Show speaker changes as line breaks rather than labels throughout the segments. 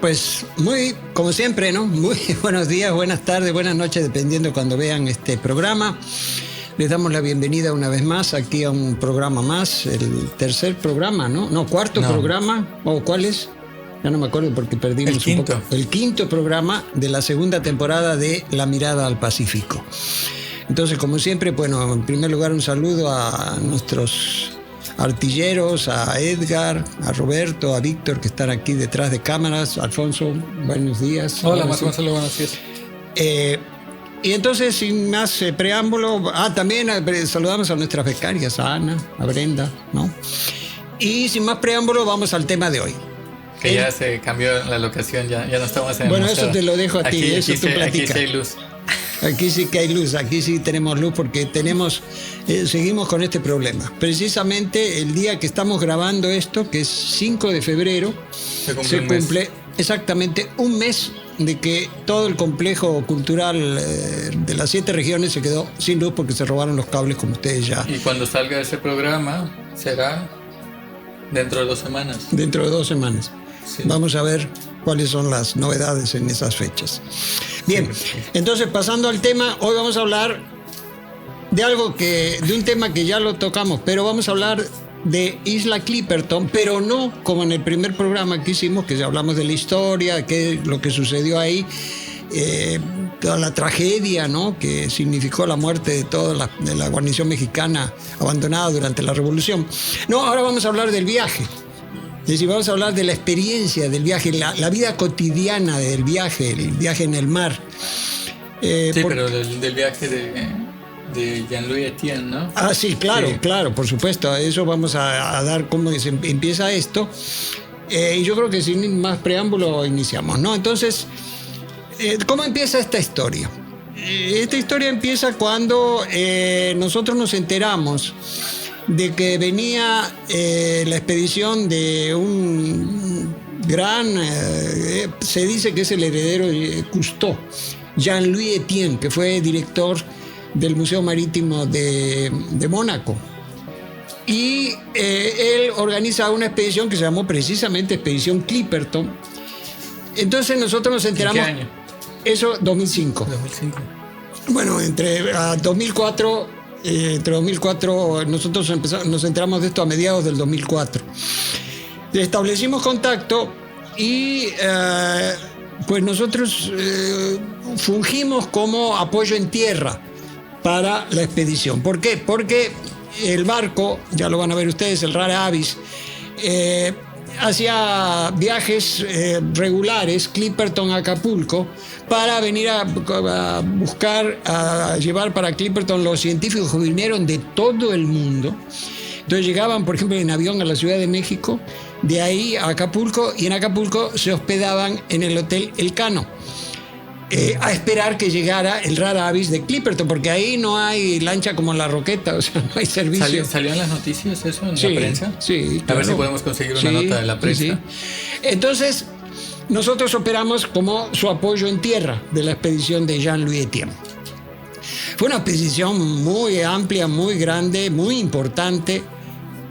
Pues como siempre, ¿no? Muy buenos días, buenas tardes, buenas noches, dependiendo cuando vean este programa. Les damos la bienvenida una vez más aquí a un programa más, el tercer programa, ¿no? No, cuarto programa, ¿o cuál es? Ya no me acuerdo porque perdimos un poco. El quinto programa de la segunda temporada de La Mirada al Pacífico. Entonces, como siempre, bueno, en primer lugar un saludo a nuestros artilleros, a Edgar, a Roberto, a Víctor, que están aquí detrás de cámaras. Alfonso, buenos días.
Hola, Marco Gonzalo, buenos días.
Y entonces, sin más preámbulo, también saludamos a nuestras becarias, a Ana, a Brenda, ¿no? Y sin más preámbulo, vamos al tema de hoy.
Que ya se cambió la locación, ya no estamos en...
Bueno, eso te lo dejo a ti, eso tú platicas.
Aquí sí hay luz.
Aquí sí que hay luz, aquí sí tenemos luz porque seguimos con este problema. Precisamente el día que estamos grabando esto, que es 5 de febrero, se cumple exactamente un mes de que todo el complejo cultural de las 7 regiones se quedó sin luz porque se robaron los cables, como ustedes ya.
Y cuando salga ese programa será dentro de 2 semanas.
Dentro de 2 semanas. Sí. Vamos a ver cuáles son las novedades en esas fechas. Bien, entonces pasando al tema, hoy vamos a hablar de un tema que ya lo tocamos, pero vamos a hablar de Isla Clipperton, pero no como en el primer programa que hicimos, que ya hablamos de la historia, lo que sucedió ahí, toda la tragedia, ¿no?, que significó la muerte de toda la guarnición mexicana abandonada durante la Revolución. No, ahora vamos a hablar del viaje. Es decir, vamos a hablar de la experiencia del viaje, la vida cotidiana del viaje, el viaje en el mar.
Pero del viaje de Jean-Louis Etienne, ¿no?
Sí, claro, por supuesto. A eso vamos a dar cómo empieza esto. Y yo creo que sin más preámbulo iniciamos, ¿no? Entonces, ¿cómo empieza esta historia? Esta historia empieza cuando nosotros nos enteramos de que venía la expedición de un gran, se dice que es el heredero de Cousteau, Jean-Louis Etienne, que fue director del Museo Marítimo de Mónaco. Y él organiza una expedición que se llamó precisamente Expedición Clipperton. Entonces nosotros nos enteramos...
¿En qué año?
Eso, 2005.
2005.
Bueno, entre 2004... Entre 2004, nosotros nos enteramos de esto a mediados del 2004. Establecimos contacto y pues nosotros fungimos como apoyo en tierra para la expedición. ¿Por qué? Porque el barco, ya lo van a ver ustedes, el Rara Avis, hacía viajes regulares, Clipperton a Acapulco, para venir a buscar, a llevar para Clipperton los científicos que vinieron de todo el mundo. Entonces llegaban, por ejemplo, en avión a la Ciudad de México, de ahí a Acapulco, y en Acapulco se hospedaban en el Hotel Elcano, a esperar que llegara el Rara Avis de Clipperton, porque ahí no hay lancha como la Roqueta, o sea, no hay servicio.
¿Salió en las noticias eso, en la prensa?
Sí,
claro. A ver si podemos conseguir una nota de la prensa. Sí.
Entonces, nosotros operamos como su apoyo en tierra de la expedición de Jean-Louis Etienne. Fue una expedición muy amplia, muy grande, muy importante.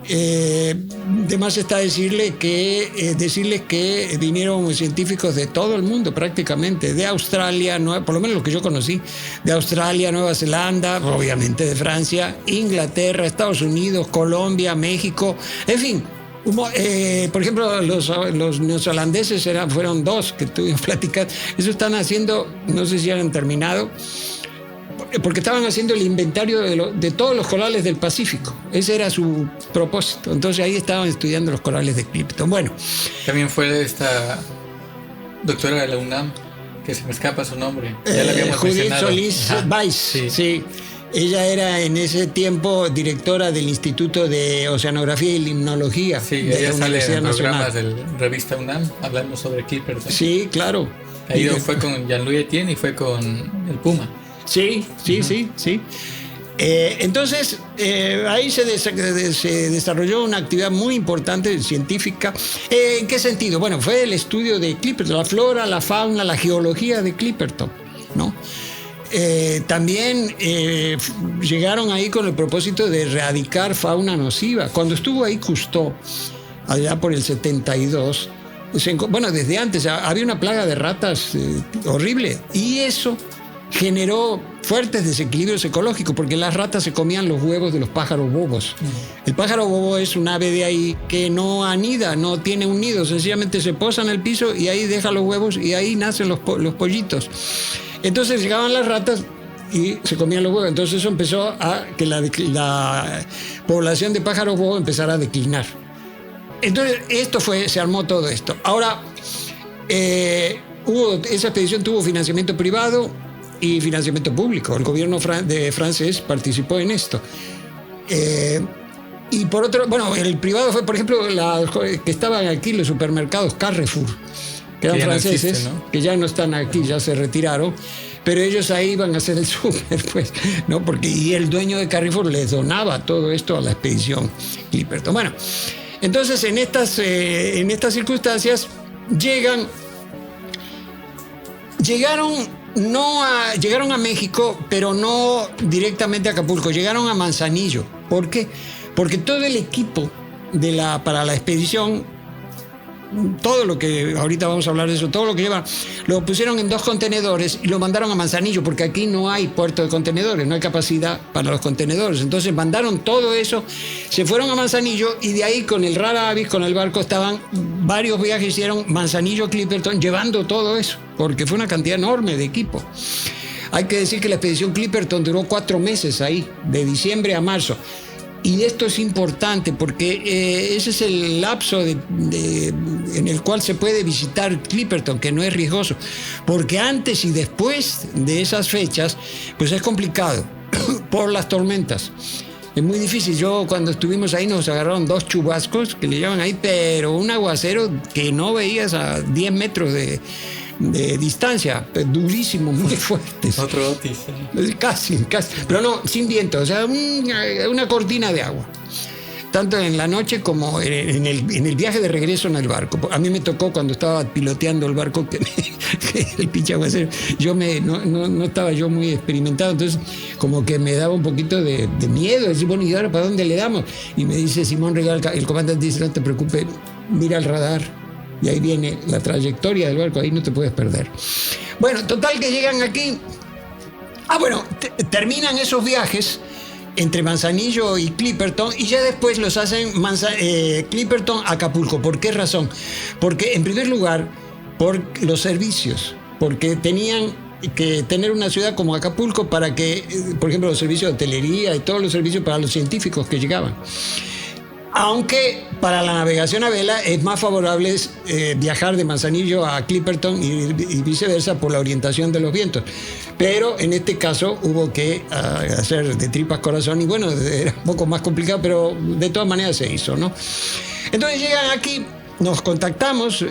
De más está decirles que vinieron científicos de todo el mundo prácticamente, de Australia, por lo menos lo que yo conocí, de Australia, Nueva Zelanda, obviamente de Francia, Inglaterra, Estados Unidos, Colombia, México, en fin. Por ejemplo, los neozelandeses fueron 2 que tuvimos pláticas. Eso están haciendo, no sé si han terminado, porque estaban haciendo el inventario de todos los corales del Pacífico. Ese era su propósito. Entonces ahí estaban estudiando los corales de Clipperton. Bueno.
También fue esta doctora de la UNAM, que se me escapa su nombre. Ya la habíamos mencionado.
Judith Solís Weiss. Sí. Ella era en ese tiempo directora del Instituto de Oceanografía y Limnología de la Universidad Nacional.
Programas de la revista UNAM hablando sobre Clipperton.
Sí, claro.
Ahí fue con Jean-Louis Etienne y fue con el Puma.
Sí. Entonces, ahí se desarrolló una actividad muy importante científica. ¿En qué sentido? Bueno, fue el estudio de Clipperton, la flora, la fauna, la geología de Clipperton, ¿no? También llegaron ahí con el propósito de erradicar fauna nociva. Cuando estuvo ahí Cousteau, allá por el 72, bueno, desde antes había una plaga de ratas horrible, y eso generó fuertes desequilibrios ecológicos, porque las ratas se comían los huevos de los pájaros bobos. El pájaro bobo es un ave de ahí que no anida, no tiene un nido, sencillamente se posa en el piso y ahí deja los huevos y ahí nacen los pollitos. Entonces llegaban las ratas y se comían los huevos. Entonces eso empezó a que la población de pájaros bobos empezara a declinar. Entonces se armó todo esto. Ahora, esa expedición tuvo financiamiento privado y financiamiento público. El gobierno francés participó en esto. Y por otro, bueno, el privado fue, por ejemplo, que estaban aquí los supermercados Carrefour, que eran franceses, no existe, ¿no? Que ya no están aquí, ya se retiraron, pero ellos ahí iban a hacer el súper, pues, ¿no? Y el dueño de Carrefour les donaba todo esto a la expedición Clipperton. Bueno, entonces en estas circunstancias llegaron a México, pero no directamente a Acapulco, llegaron a Manzanillo. ¿Por qué? Porque todo el equipo para la expedición, todo lo que, ahorita vamos a hablar de eso, todo lo que llevan, lo pusieron en 2 contenedores y lo mandaron a Manzanillo, porque aquí no hay puerto de contenedores, no hay capacidad para los contenedores. Entonces mandaron todo eso, se fueron a Manzanillo, y de ahí con el Rara Avis, con el barco, estaban varios viajes, hicieron Manzanillo, Clipperton, llevando todo eso, porque fue una cantidad enorme de equipo. Hay que decir que la expedición Clipperton duró 4 meses ahí, de diciembre a marzo. Y esto es importante porque ese es el lapso en el cual se puede visitar Clipperton, que no es riesgoso. Porque antes y después de esas fechas, pues es complicado por las tormentas. Es muy difícil. Cuando estuvimos ahí nos agarraron 2 chubascos, que le llaman ahí, pero un aguacero que no veías a 10 metros de distancia, durísimo, muy fuerte.
Otro Otis.
Casi, pero no, sin viento, o sea, una cortina de agua. Tanto en la noche como en el viaje de regreso en el barco. A mí me tocó cuando estaba piloteando el barco que el pinche aguacero, no estaba yo muy experimentado, entonces como que me daba un poquito de miedo, decir, bueno, ¿y ahora para dónde le damos? Y me dice Simón Rigal, el comandante, dice, no te preocupes, mira el radar. Y ahí viene la trayectoria del barco, ahí no te puedes perder. Bueno, total que llegan aquí. Terminan esos viajes entre Manzanillo y Clipperton, y ya después los hacen Clipperton a Acapulco. ¿Por qué razón? Porque, en primer lugar, por los servicios. Porque tenían que tener una ciudad como Acapulco para que, por ejemplo, los servicios de hotelería y todos los servicios para los científicos que llegaban. Aunque para la navegación a vela es más favorable viajar de Manzanillo a Clipperton y viceversa por la orientación de los vientos. Pero en este caso hubo que hacer de tripas corazón, y bueno, era un poco más complicado, pero de todas maneras se hizo, ¿no? Entonces llegan aquí, nos contactamos,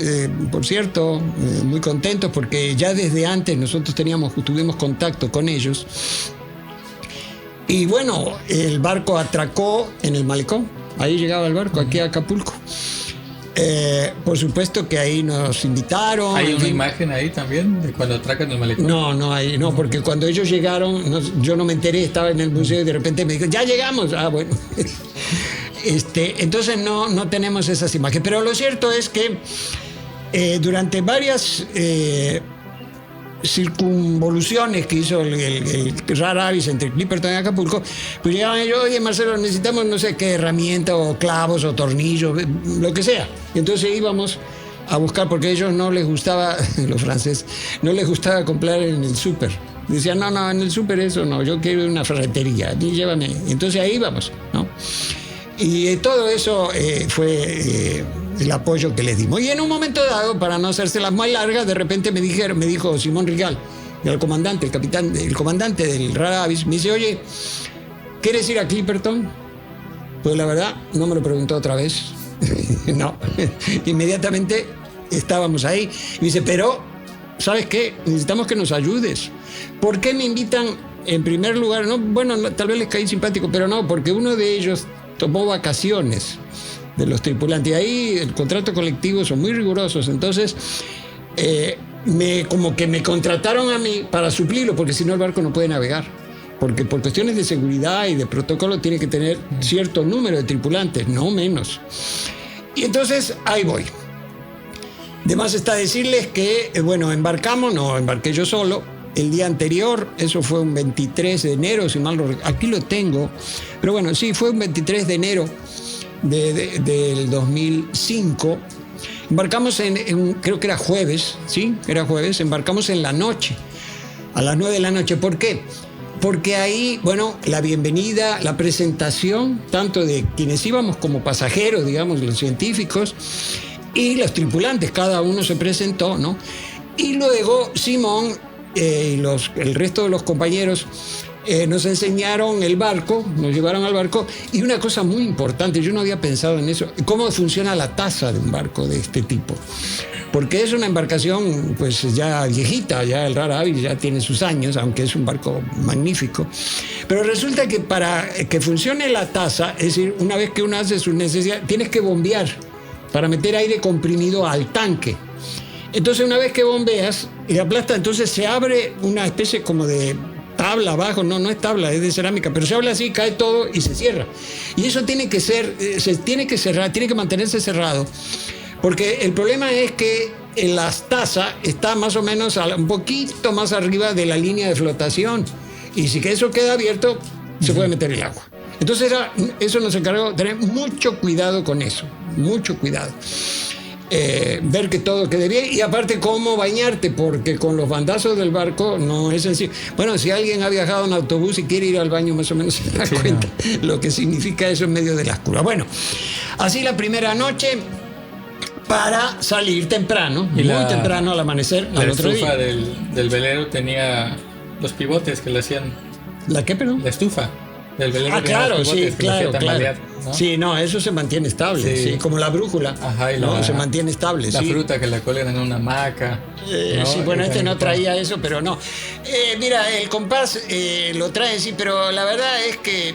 por cierto, muy contentos porque ya desde antes nosotros tuvimos contacto con ellos. Y bueno, el barco atracó en el malecón. Ahí llegaba el barco, aquí a Acapulco. Por supuesto que ahí nos invitaron.
¿Hay una imagen ahí también de cuando atracan el malecón?
No, porque cuando ellos llegaron, yo no me enteré, estaba en el museo y de repente me dijo, ¡ya llegamos! Ah, bueno. Entonces no tenemos esas imágenes. Pero lo cierto es que durante varias circunvoluciones que hizo el Rara Avis entre Clipperton y Acapulco, pues llegaban ellos, oye Marcelo, necesitamos no sé qué herramienta o clavos o tornillos, lo que sea. Y entonces íbamos a buscar, porque a ellos no les gustaba, los franceses, no les gustaba comprar en el súper. Decían, no, en el súper eso no, yo quiero una ferretería, aquí llévame. Entonces ahí íbamos, ¿no? Y todo eso fue el apoyo que les dimos. Y en un momento dado, para no hacérselas más largas, de repente me dijo Simón Rigal, el comandante, el comandante del Rara Avis, me dice, oye, ¿quieres ir a Clipperton? Pues la verdad, no me lo preguntó otra vez. No. Inmediatamente estábamos ahí. Y me dice, pero, ¿sabes qué? Necesitamos que nos ayudes. ¿Por qué me invitan en primer lugar? No, bueno, tal vez les caí simpático, pero no, porque uno de ellos tomó vacaciones de los tripulantes. Y ahí el contrato colectivo son muy rigurosos. Entonces, como que me contrataron a mí para suplirlo, porque si no el barco no puede navegar. Porque por cuestiones de seguridad y de protocolo tiene que tener cierto número de tripulantes, no menos. Y entonces ahí voy. De más está decirles que, bueno, embarqué yo solo. El día anterior, eso fue un 23 de enero, si mal no recuerdo. Aquí lo tengo. Pero bueno, sí, fue un 23 de enero del 2005. Embarcamos creo que era jueves, ¿sí? Era jueves. Embarcamos en la noche, a las 9 de la noche. ¿Por qué? Porque ahí, bueno, la bienvenida, la presentación, tanto de quienes íbamos como pasajeros, digamos, los científicos, y los tripulantes, cada uno se presentó, ¿no? Y luego Simón y el resto de los compañeros nos enseñaron el barco, nos llevaron al barco, y una cosa muy importante, yo no había pensado en eso, cómo funciona la tasa de un barco de este tipo. Porque es una embarcación pues ya viejita, ya el Rara Avis ya tiene sus años, aunque es un barco magnífico. Pero resulta que para que funcione la tasa, es decir, una vez que uno hace sus necesidades, tienes que bombear para meter aire comprimido al tanque. Entonces una vez que bombeas y aplasta, entonces se abre una especie como de tabla abajo, no es tabla, es de cerámica, pero se abre así, cae todo y se cierra. Y eso tiene que se tiene que cerrar, tiene que mantenerse cerrado. Porque el problema es que la tasa está más o menos un poquito más arriba de la línea de flotación. Y si eso queda abierto, se puede meter el agua. Entonces eso nos encargó de tener mucho cuidado con eso. Mucho cuidado. Ver que todo quede bien. Y aparte, cómo bañarte, porque con los bandazos del barco no es sencillo. Bueno, si alguien ha viajado en autobús y quiere ir al baño, más o menos se da cuenta lo que significa eso en medio de las curvas. Bueno, así la primera noche, para salir temprano, muy temprano al amanecer al otro día.
La estufa del velero tenía los pivotes que le hacían...
¿La qué, perdón?
La estufa del velero.
Claro, sí, claro.
¿no?
Sí, no, eso se mantiene estable, sí, como la brújula.
Ajá, y
se mantiene estable.
La fruta que la cuelgan en una hamaca.
¿no? Sí, bueno, no traía eso, pero no. Mira, el compás lo trae, sí, pero la verdad es que...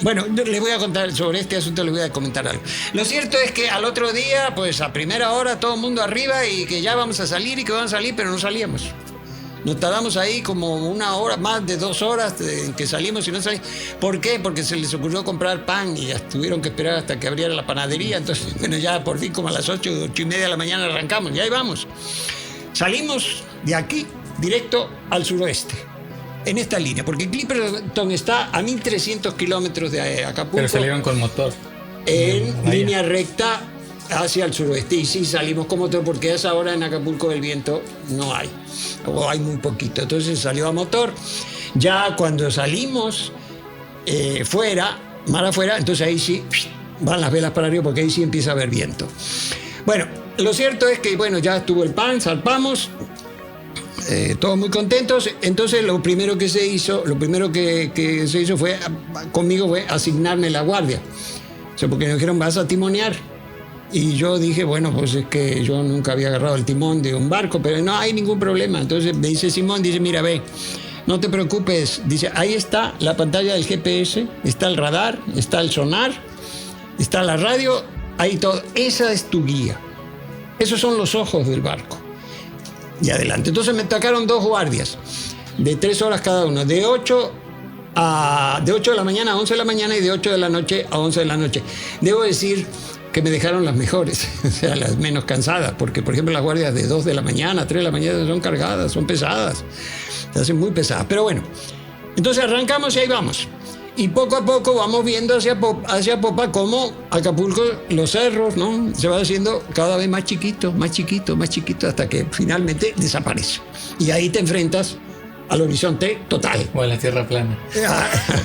Bueno, les voy a contar sobre este asunto, les voy a comentar algo. Lo cierto es que al otro día, pues a primera hora, todo el mundo arriba y que ya vamos a salir y que van a salir, pero no salíamos. Nos tardamos ahí como una hora, más de 2 horas en que salimos y no salimos. ¿Por qué? Porque se les ocurrió comprar pan y ya tuvieron que esperar hasta que abriera la panadería. Entonces, bueno, ya por fin como a las 8:30 de la mañana arrancamos y ahí vamos. Salimos de aquí directo al suroeste, en esta línea, porque Clipperton está a 1.300 kilómetros de Acapulco.
Pero salieron con motor.
En línea recta hacia el suroeste. Y sí, salimos con motor porque a esa hora en Acapulco el viento no hay, o hay muy poquito. Entonces salió a motor. Ya cuando salimos mar afuera, entonces ahí sí van las velas para arriba porque ahí sí empieza a haber viento. Bueno, lo cierto es que bueno, ya estuvo el pan, zarpamos. Todos muy contentos. Entonces lo primero que se hizo fue conmigo fue asignarme la guardia, o sea, porque me dijeron vas a timonear y yo dije bueno, pues es que yo nunca había agarrado el timón de un barco, pero no hay ningún problema. Entonces me dice Simón, dice mira ve, no te preocupes, dice ahí está la pantalla del GPS, está el radar, está el sonar, está la radio, ahí todo, esa es tu guía, esos son los ojos del barco. Y adelante. Entonces me tocaron 2 guardias de 3 horas cada uno, de 8 de la mañana a 11 de la mañana y de 8 de la noche a 11 de la noche. Debo decir que me dejaron las mejores, o sea, las menos cansadas, porque por ejemplo las guardias de 2 de la mañana, 3 de la mañana son cargadas, son pesadas, se hacen muy pesadas. Pero bueno, entonces arrancamos y ahí vamos. Y poco a poco vamos viendo hacia popa cómo Acapulco, los cerros, ¿no? Se va haciendo cada vez más chiquito, hasta que finalmente desaparece. Y ahí te enfrentas al horizonte total.
O a la tierra plana.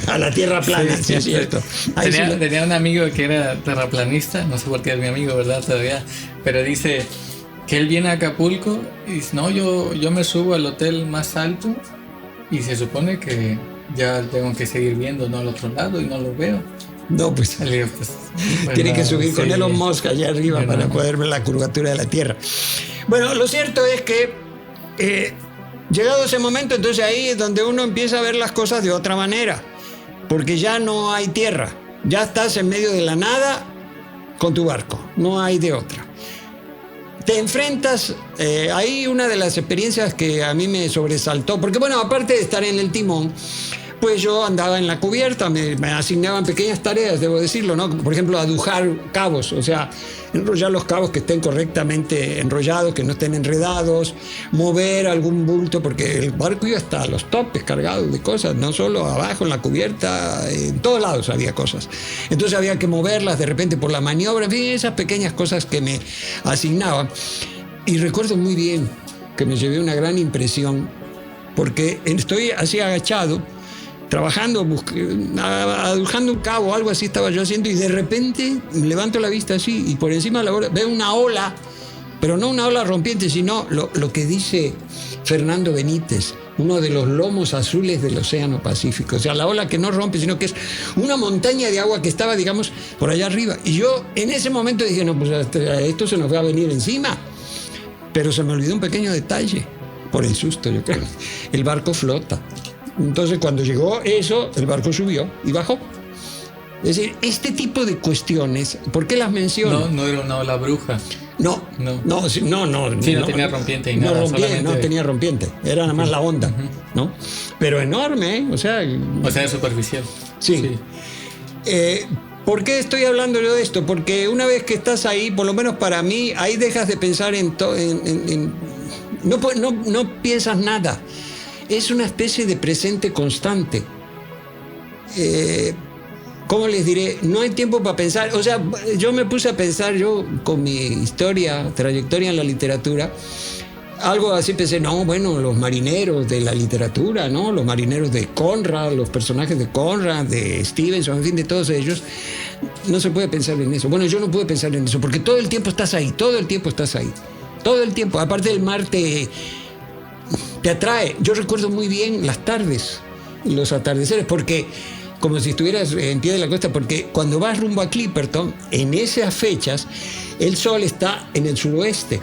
A la tierra plana, sí, es cierto.
Tenía un amigo que era terraplanista, no sé por qué es mi amigo, ¿verdad? Todavía. Pero dice que él viene a Acapulco y dice, no, yo me subo al hotel más alto y se supone que ya tengo que seguir viendo, ¿no? Al otro lado y no lo veo.
No, pues tiene que subir con Elon Musk allá arriba para poder ver la curvatura de la Tierra. Bueno, lo cierto es que llegado ese momento, entonces ahí es donde uno empieza a ver las cosas de otra manera, porque ya no hay tierra, ya estás en medio de la nada con tu barco, no hay de otra. Te enfrentas, ahí una de las experiencias que a mí me sobresaltó, porque bueno, aparte de estar en el timón, pues yo andaba en la cubierta, me asignaban pequeñas tareas, debo decirlo, ¿no? Por ejemplo, adujar cabos, o sea, enrollar los cabos que estén correctamente enrollados, que no estén enredados, mover algún bulto, porque el barco iba hasta los topes cargados de cosas, no solo abajo en la cubierta, en todos lados había cosas. Entonces había que moverlas de repente por la maniobra, en fin, esas pequeñas cosas que me asignaban. Y recuerdo muy bien que me llevé una gran impresión, porque estoy así agachado, trabajando, adujando un cabo, algo así estaba yo haciendo, y de repente levanto la vista así, y por encima de la ola veo una ola, pero no una ola rompiente, sino lo que dice Fernando Benítez, uno de los lomos azules del Océano Pacífico. O sea, la ola que no rompe, sino que es una montaña de agua que estaba, digamos, por allá arriba. Y yo en ese momento dije, no, pues esto se nos va a venir encima. Pero se me olvidó un pequeño detalle, por el susto, yo creo. El barco flota. Entonces, cuando llegó eso, el barco subió y bajó. Es decir, este tipo de cuestiones, ¿por qué las menciono?
No era una ola bruja.
No. Sí, no
tenía rompiente y nada.
No tenía rompiente, era nada más la onda, ¿no? Pero enorme, ¿eh? O sea,
superficial.
Sí. ¿Por qué estoy hablando yo de esto? Porque una vez que estás ahí, por lo menos para mí, ahí dejas de pensar no piensas nada. Es una especie de presente constante. ¿Cómo les diré? No hay tiempo para pensar. O sea, yo me puse a pensar, yo con mi trayectoria en la literatura, algo así pensé, no, bueno, los marineros de la literatura, ¿no? Los marineros de Conrad, los personajes de Conrad, de Stevenson, en fin, de todos ellos. No se puede pensar en eso. Bueno, yo no pude pensar en eso, porque todo el tiempo estás ahí, todo el tiempo estás ahí. Todo el tiempo. Aparte del mar te atrae. Yo recuerdo muy bien las tardes, los atardeceres, porque como si estuvieras en pie de la costa, porque cuando vas rumbo a Clipperton, en esas fechas, el sol está en el suroeste.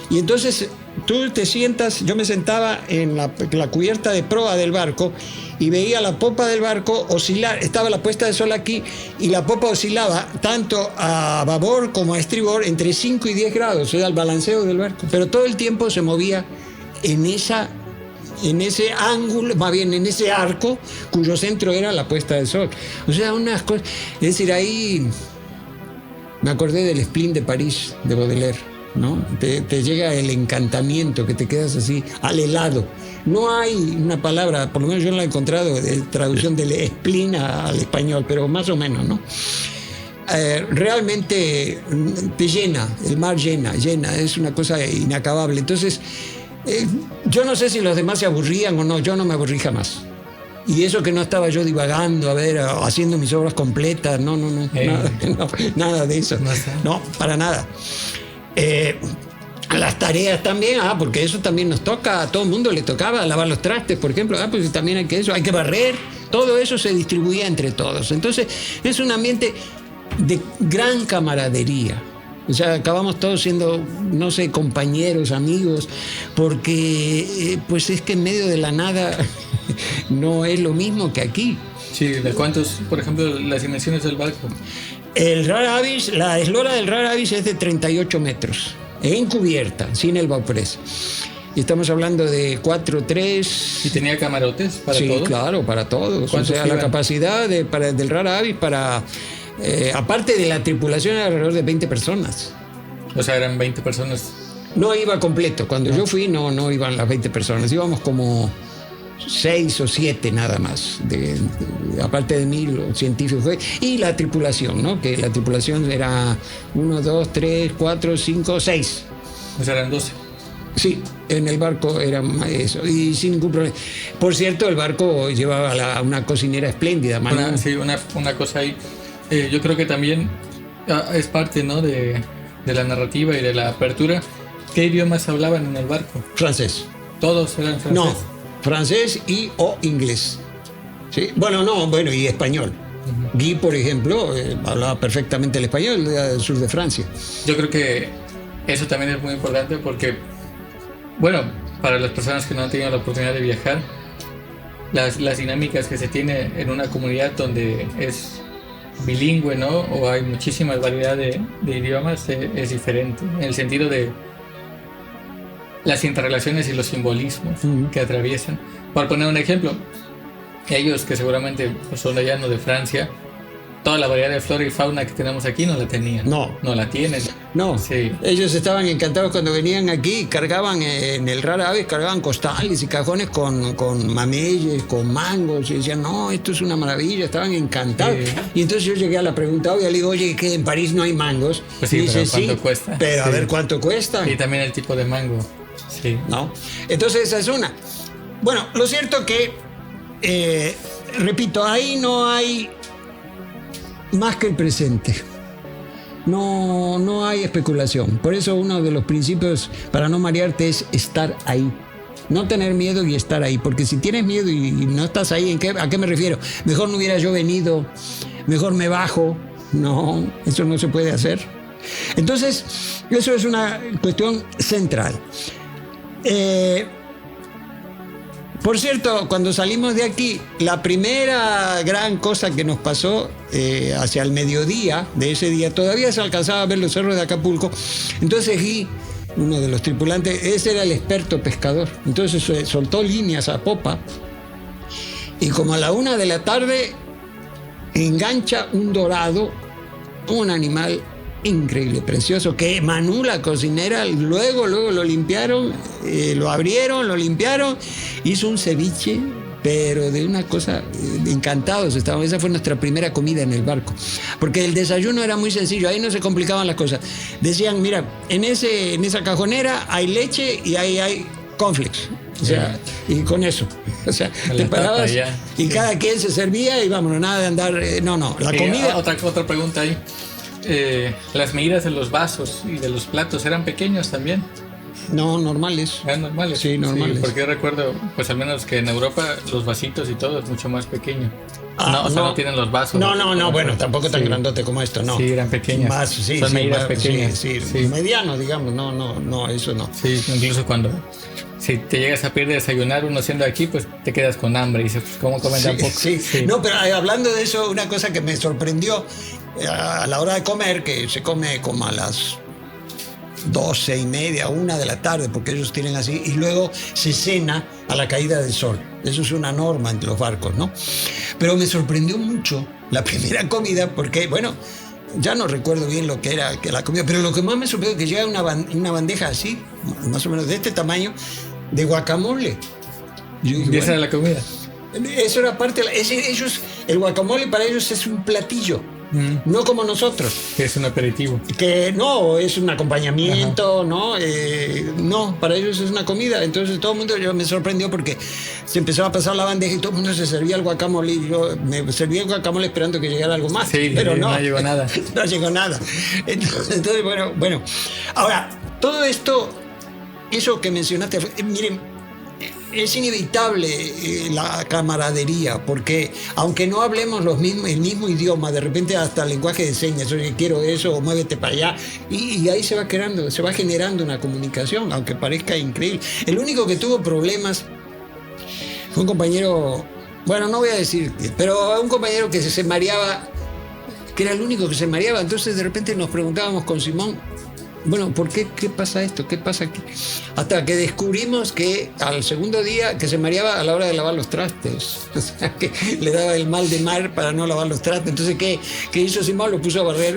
Y entonces tú te sientas, yo me sentaba en la cubierta de proa del barco y veía la popa del barco oscilar. Estaba la puesta de sol aquí y la popa oscilaba tanto a babor como a estribor entre 5 y 10 grados, era el balanceo del barco. Pero todo el tiempo se movía en ese ángulo, más bien en ese arco, cuyo centro era la puesta del sol. O sea, unas cosas. Es decir, ahí me acordé del Spleen de París, de Baudelaire, ¿no? Te llega el encantamiento, que te quedas así, al helado. No hay una palabra, por lo menos yo no la he encontrado, de traducción del spleen al español, pero más o menos, ¿no? Realmente te llena, el mar llena, es una cosa inacabable. Entonces, yo no sé si los demás se aburrían o no, yo no me aburrí jamás. Y eso que no estaba yo divagando, haciendo mis obras completas, nada de eso. No, para nada. Las tareas también, porque eso también nos toca, a todo el mundo le tocaba lavar los trastes, por ejemplo, pues también hay que barrer, todo eso se distribuía entre todos. Entonces, es un ambiente de gran camaradería. O sea, acabamos todos siendo, no sé, compañeros, amigos, porque pues es que en medio de la nada no es lo mismo que aquí.
Sí, ¿de cuántos, por ejemplo, las dimensiones del barco?
El Rare Avis, la eslora del Rare Avis es de 38 metros, encubierta, sin el bauprés. Y estamos hablando de 4-3...
¿Y tenía camarotes para todos?
Sí, claro, para todos. O sea, la capacidad del Rare Avis para... aparte de la tripulación, era alrededor de 20 personas.
O sea, eran 20 personas.
No iba completo. Cuando yo fui, no iban las 20 personas. Íbamos como 6 o 7 nada más. Aparte de mí, los científicos. Y la tripulación, ¿no? Que la tripulación era 1, 2, 3, 4, 5, 6.
O sea, eran 12.
Sí, en el barco era eso, y sin ningún problema. Por cierto, el barco llevaba una cocinera espléndida.
Una cosa ahí. Yo creo que también es parte, ¿no?, de la narrativa y de la apertura. ¿Qué idiomas hablaban en el barco?
Francés.
¿Todos eran francés?
No, francés o inglés. ¿Sí? Bueno, y español. Uh-huh. Guy, por ejemplo, hablaba perfectamente el español del sur de Francia.
Yo creo que eso también es muy importante porque, bueno, para las personas que no han tenido la oportunidad de viajar, las dinámicas que se tiene en una comunidad donde es bilingüe, ¿no?, o hay muchísima variedad de idiomas, es diferente en el sentido de las interrelaciones y los simbolismos que atraviesan. Por poner un ejemplo, ellos que seguramente pues, son de allá, no de Francia, toda la variedad de flora y fauna que tenemos aquí no la tenían.
No.
No la tienen.
No,
Sí.
ellos estaban encantados cuando venían aquí, cargaban en el Rara Aves, cargaban costales y cajones con mameyes, con mangos, y decían, no, esto es una maravilla, estaban encantados.
Sí.
Y entonces yo llegué a la pregunta, obvia, le digo, oye, ¿qué en París no hay mangos?
Pues sí,
Y dice,
pero ¿cuánto cuesta?
Pero a
Sí.
ver cuánto cuesta.
Y también el tipo de mango. Sí.
¿No? Entonces esa es una. Bueno, lo cierto que, repito, ahí no hay más que el presente. No hay especulación. Por eso uno de los principios para no marearte es estar ahí. No tener miedo y estar ahí. Porque si tienes miedo y no estás ahí, ¿a qué me refiero? Mejor no hubiera yo venido, mejor me bajo. No, eso no se puede hacer. Entonces, eso es una cuestión central. Por cierto, cuando salimos de aquí, la primera gran cosa que nos pasó hacia el mediodía de ese día, todavía se alcanzaba a ver los cerros de Acapulco. Entonces Guy, uno de los tripulantes, ese era el experto pescador. Entonces soltó líneas a popa y como a la 1 de la tarde engancha un dorado, un animal increíble, precioso, que Manu, la cocinera, luego lo limpiaron, lo abrieron, lo limpiaron, hizo un ceviche, pero de una cosa, encantados estábamos. Esa fue nuestra primera comida en el barco, porque el desayuno era muy sencillo, ahí no se complicaban las cosas. Decían, mira, en esa cajonera hay leche y ahí hay cornflakes. O sea, y con eso, o sea, te parabas y cada quien se servía y vámonos, nada de andar, la comida.
Otra pregunta ahí. Las medidas de los vasos y de los platos eran pequeños también.
No, normales.
¿Eran normales?
Sí, normales.
Sí, porque yo recuerdo, pues al menos que en Europa los vasitos y todo es mucho más pequeño. No tienen los vasos.
No, bueno, tampoco tan
sí.
grandote como esto, no.
Sí, eran pequeñas.
Más, sí,
son
sí,
medidas
más,
pequeñas.
Sí,
sí.
mediano, digamos, no, eso no.
Sí, incluso cuando si te llegas a pedir de desayunar uno siendo aquí, pues te quedas con hambre y dices, pues, ¿cómo comen tan poco?
Sí. No, pero hablando de eso, una cosa que me sorprendió a la hora de comer, que se come como a las 12:30, 1 de la tarde, porque ellos tienen así, y luego se cena a la caída del sol. Eso es una norma entre los barcos, ¿no? Pero me sorprendió mucho la primera comida, porque, bueno, ya no recuerdo bien lo que era la comida, pero lo que más me sorprendió es que llega una bandeja así, más o menos de este tamaño, de guacamole.
Yo dije, ¿y esa era la comida?
Eso era parte de ellos, el guacamole para ellos es un platillo. No como nosotros.
Que es un aperitivo.
Que no, es un acompañamiento, ¿no? No, para ellos es una comida. Entonces todo el mundo, yo me sorprendió porque se empezó a pasar la bandeja y todo el mundo se servía el guacamole. Y yo me servía el guacamole esperando que llegara algo más.
Sí,
pero no
llegó nada.
No llegó nada. Entonces bueno. Ahora, todo esto, eso que mencionaste, miren, es inevitable la camaradería, porque aunque no hablemos el mismo idioma, de repente hasta el lenguaje de señas, oye, quiero eso, o muévete para allá, y ahí se va generando una comunicación, aunque parezca increíble. El único que tuvo problemas fue un compañero, bueno, no voy a decir, pero un compañero que se mareaba, que era el único que se mareaba. Entonces de repente nos preguntábamos con Simón, bueno, ¿por qué? ¿Qué pasa esto? ¿Qué pasa aquí? Hasta que descubrimos que al segundo día que se mareaba a la hora de lavar los trastes. O sea, que le daba el mal de mar para no lavar los trastes. Entonces, ¿qué hizo Simón? Lo puso a barrer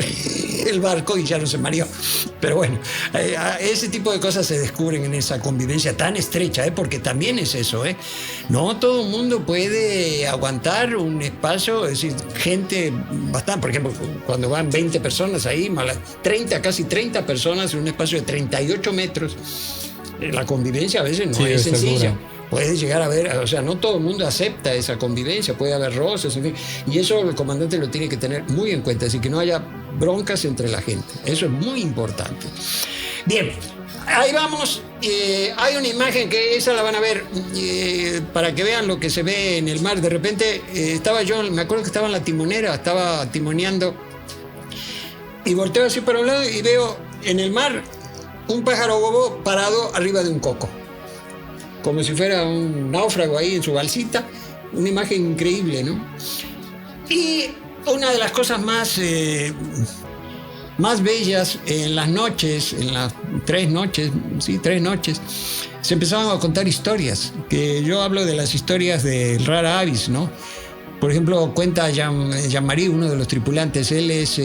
el barco y ya no se mareó. Pero bueno, ese tipo de cosas se descubren en esa convivencia tan estrecha, porque también es eso, No todo el mundo puede aguantar un espacio, es decir, gente bastante, por ejemplo, cuando van 20 personas ahí, 30, casi 30 personas en un espacio de 38 metros, la convivencia a veces no es sencilla. Puedes llegar a ver, o sea, no todo el mundo acepta esa convivencia, puede haber roces, en fin, y eso el comandante lo tiene que tener muy en cuenta, así que no haya broncas entre la gente, eso es muy importante. Bien, ahí vamos, hay una imagen que esa la van a ver para que vean lo que se ve en el mar. De repente estaba yo, me acuerdo que estaba en la timonera, estaba timoneando y volteo así para un lado y veo en el mar un pájaro bobo parado arriba de un coco, como si fuera un náufrago ahí en su balsita. Una imagen increíble, ¿no? Y una de las cosas más bellas en las noches, en las 3 noches, se empezaban a contar historias, que yo hablo de las historias del Rara Avis, ¿no? Por ejemplo, cuenta Jean-Marie, uno de los tripulantes, él es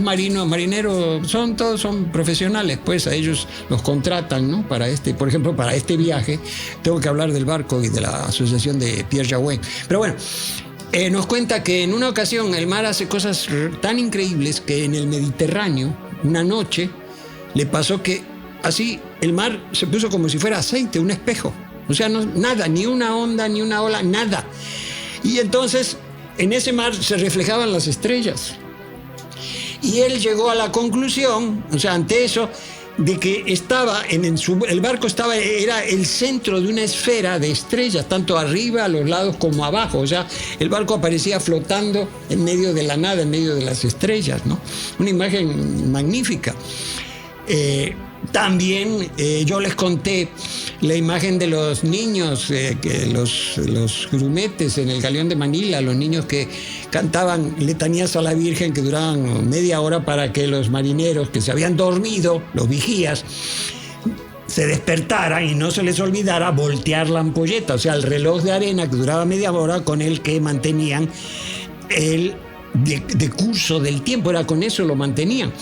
marinero, todos son profesionales, pues a ellos los contratan, ¿no? Por ejemplo, para este viaje, tengo que hablar del barco y de la asociación de Pierre Jaouin. Pero bueno, nos cuenta que en una ocasión el mar hace cosas tan increíbles que en el Mediterráneo, una noche, le pasó que así el mar se puso como si fuera aceite, un espejo. O sea, nada, ni una onda, ni una ola, nada. Y entonces en ese mar se reflejaban las estrellas. Y él llegó a la conclusión, o sea, ante eso, de que el barco era el centro de una esfera de estrellas, tanto arriba, a los lados, como abajo. O sea, el barco aparecía flotando en medio de la nada, en medio de las estrellas, ¿no? Una imagen magnífica. También yo les conté la imagen de los niños, los grumetes en el Galeón de Manila, los niños que cantaban letanías a la Virgen que duraban media hora para que los marineros que se habían dormido, los vigías, se despertaran y no se les olvidara voltear la ampolleta, o sea, el reloj de arena que duraba media hora con el que mantenían el decurso del tiempo, era con eso lo mantenían.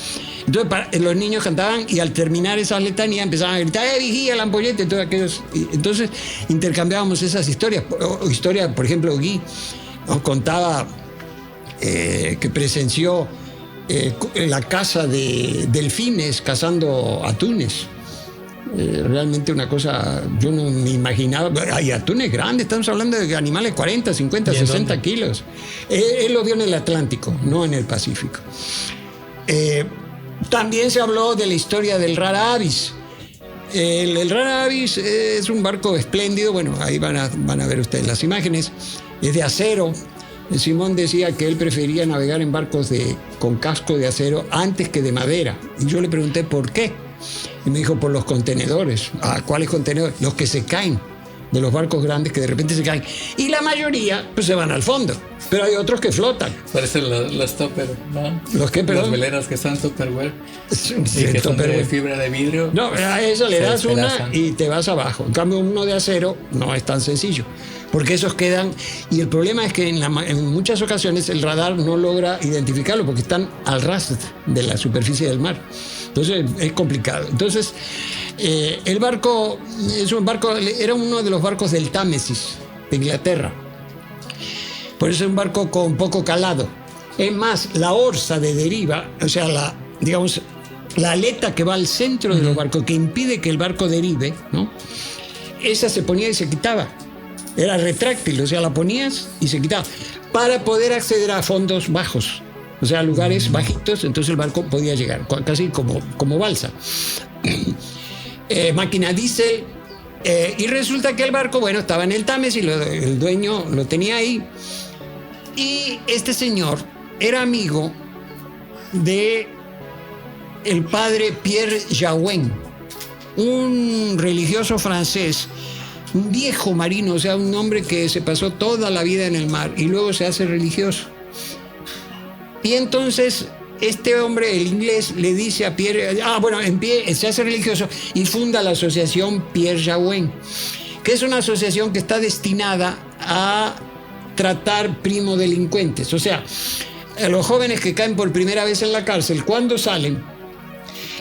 Entonces los niños cantaban y al terminar esas letanías empezaban a gritar vigía, la ampolleta y todo aquello. Entonces intercambiábamos esas historias. Por ejemplo, Guy nos contaba que presenció la caza de delfines cazando atunes. Realmente una cosa, yo no me imaginaba. Hay atunes grandes, estamos hablando de animales 40, 50, 60 kilos. Él lo vio en el Atlántico, no en el Pacífico. También se habló de la historia del Rara Avis. El Rara Avis es un barco espléndido. Bueno, ahí van a ver ustedes las imágenes. Es de acero. Simón decía que él prefería navegar en barcos con casco de acero antes que de madera. Y yo le pregunté por qué. Y me dijo, por los contenedores. ¿Cuáles contenedores? Los que se caen, de los barcos grandes que de repente se caen. Y la mayoría pues se van al fondo. Pero hay otros que flotan.
Parecen los topper, ¿no?
¿Los qué, perdón?
Las veleras que son Tupperware.
Sí,
que son de fibra de vidrio.
No, a eso le das una y te vas abajo. En cambio, uno de acero no es tan sencillo. Porque esos quedan... Y el problema es que en muchas ocasiones el radar no logra identificarlo porque están al ras de la superficie del mar. Entonces es complicado. Entonces el barco era uno de los barcos del Támesis de Inglaterra. Por eso es un barco con poco calado. Es más, la orza de deriva, o sea, la aleta que va al centro de los barcos, que impide que el barco derive, ¿no? Esa se ponía y se quitaba. Era retráctil, o sea, la ponías y se quitaba. Para poder acceder a fondos bajos, o sea, lugares bajitos, entonces el barco podía llegar, casi como balsa. Máquina diésel. Y resulta que el barco, bueno, estaba en el Támesis y el dueño lo tenía ahí. Y este señor era amigo de el padre Pierre Jaouin, un religioso francés, un viejo marino, o sea, un hombre que se pasó toda la vida en el mar y luego se hace religioso. Y entonces este hombre, el inglés, le dice a Pierre, se hace religioso y funda la asociación Pierre Jaouin, que es una asociación que está destinada a tratar primodelincuentes. O sea, a los jóvenes que caen por primera vez en la cárcel, cuando salen,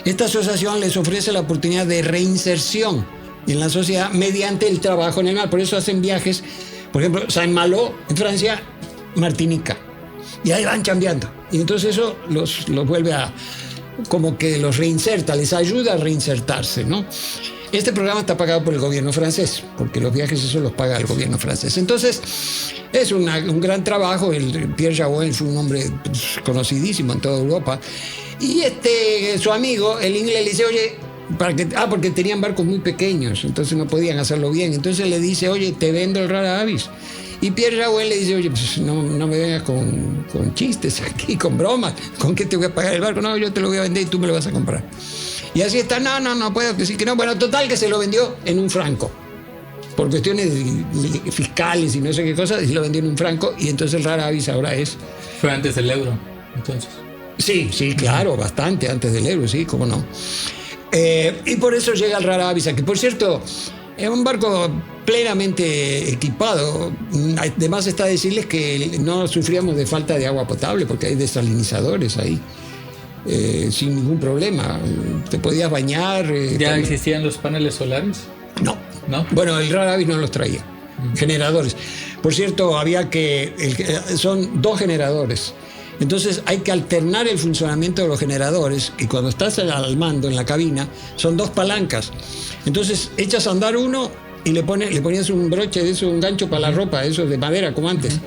esta asociación les ofrece la oportunidad de reinserción en la sociedad mediante el trabajo en el mar. Por eso hacen viajes, por ejemplo, Saint-Malo en Francia, Martinica, y ahí van chambeando. Y entonces eso los vuelve como que los reinserta, les ayuda a reinsertarse, ¿no? Este programa está pagado por el gobierno francés, porque los viajes eso los paga el gobierno francés. Entonces, es un gran trabajo. Pierre Jaouin fue un hombre conocidísimo en toda Europa. Y su amigo, el inglés, le dice, oye, porque tenían barcos muy pequeños, entonces no podían hacerlo bien. Entonces le dice, oye, te vendo el Rara Avis. Y Pierre Jaouin le dice, oye, pues no me vengas con chistes aquí, con bromas. ¿Con qué te voy a pagar el barco? No, yo te lo voy a vender y tú me lo vas a comprar. Y así está, no puedo decir que no. Bueno, total que se lo vendió en un franco. Por cuestiones fiscales y no sé qué cosas, y lo vendió en un franco. Y entonces el Rara Avis ahora es...
Fue antes del euro, entonces.
Sí, claro, bastante antes del euro, sí, cómo no. Y por eso llega el Rara Avis, que por cierto, es un barco plenamente equipado. Además está decirles que no sufríamos de falta de agua potable porque hay desalinizadores ahí. Sin ningún problema. Te podías bañar.
¿Ya existían los paneles solares?
No.
¿No?
Bueno, el Rara Avis no los traía. Generadores. Por cierto, son 2 generadores. Entonces hay que alternar el funcionamiento de los generadores, y cuando estás al mando en la cabina son 2 palancas. Entonces echas a andar uno y le ponías un broche de eso, un gancho para la ropa, eso de madera como antes.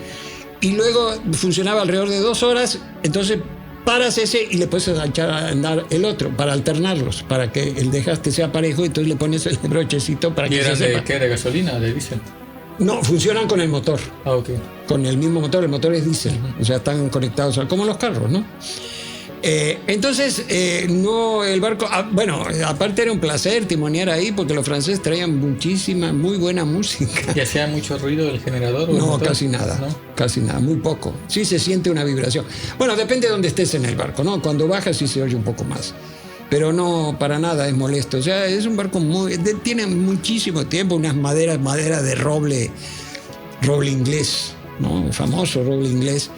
Y luego funcionaba alrededor de 2 horas, entonces paras ese y le puedes echar a andar el otro para alternarlos, para que el desgaste sea parejo, y entonces le pones el brochecito para que se sepa.
¿Qué? ¿De gasolina o de diésel?
No, funcionan con el motor.
Ah, ok.
Con el mismo motor, el motor es diésel, o sea, están conectados como los carros, ¿no? Entonces, no, el barco, bueno, aparte era un placer timonear ahí porque los franceses traían muchísima, muy buena música.
¿Y hacía mucho ruido el generador?
No, casi nada,
¿no?
Casi nada, muy poco. Sí se siente una vibración. Bueno, depende de dónde estés en el barco, ¿no? Cuando bajas sí se oye un poco más. Pero no, para nada es molesto. O sea, es un barco tiene muchísimo tiempo, unas madera de roble inglés, ¿no? El famoso roble inglés,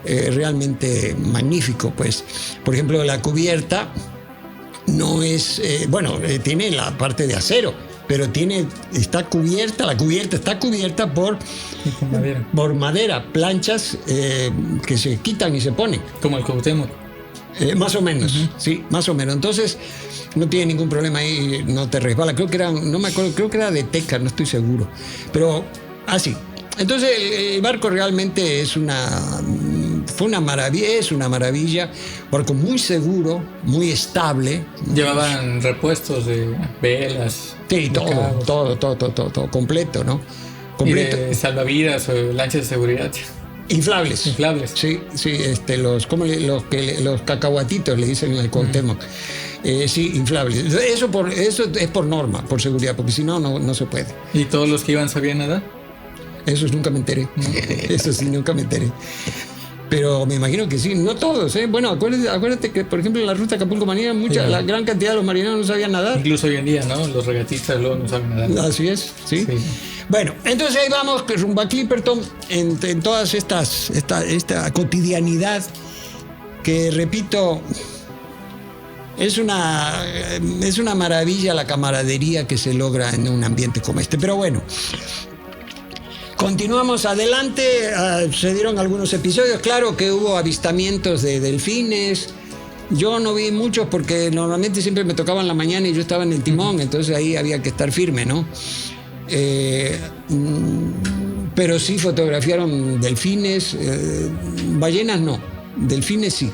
realmente magnífico, pues. Por ejemplo, la cubierta no es, tiene la parte de acero, pero está cubierta, la cubierta está cubierta por madera, planchas que se quitan y se ponen.
Como el Cuauhtémoc.
Más o menos, sí, más o menos. Entonces, no tiene ningún problema ahí, no te resbala. Creo que era de teca, no estoy seguro. Pero, así. Entonces, el barco realmente fue una maravilla. Barco muy seguro, muy estable.
Llevaban repuestos de velas.
Sí, todo, completo, ¿no? Completo.
Y de salvavidas o lanchas de seguridad.
Inflables. Sí, los cacahuatitos le dicen en el Cuauhtémoc. Sí, inflables. Eso es por norma, por seguridad, porque si no, no se puede.
¿Y todos los que iban sabían nadar?
Eso nunca me enteré. Eso sí, nunca me enteré. Pero me imagino que sí, no todos, ¿eh? Bueno, acuérdate que, por ejemplo, en la ruta Acapulco-Manila, la gran cantidad de los marineros no sabían nadar.
Incluso hoy en día, ¿no? Los regatistas luego no saben nadar.
Así es, sí. Bueno, entonces ahí vamos, que rumbo a Clipperton, en todas esta cotidianidad, que repito, es una maravilla la camaradería que se logra en un ambiente como este. Pero bueno, continuamos adelante. Se dieron algunos episodios, claro que hubo avistamientos de delfines. Yo no vi muchos porque normalmente siempre me tocaban la mañana y yo estaba en el timón, entonces ahí había que estar firme, ¿no? Pero sí fotografiaron delfines, ballenas no, delfines sí.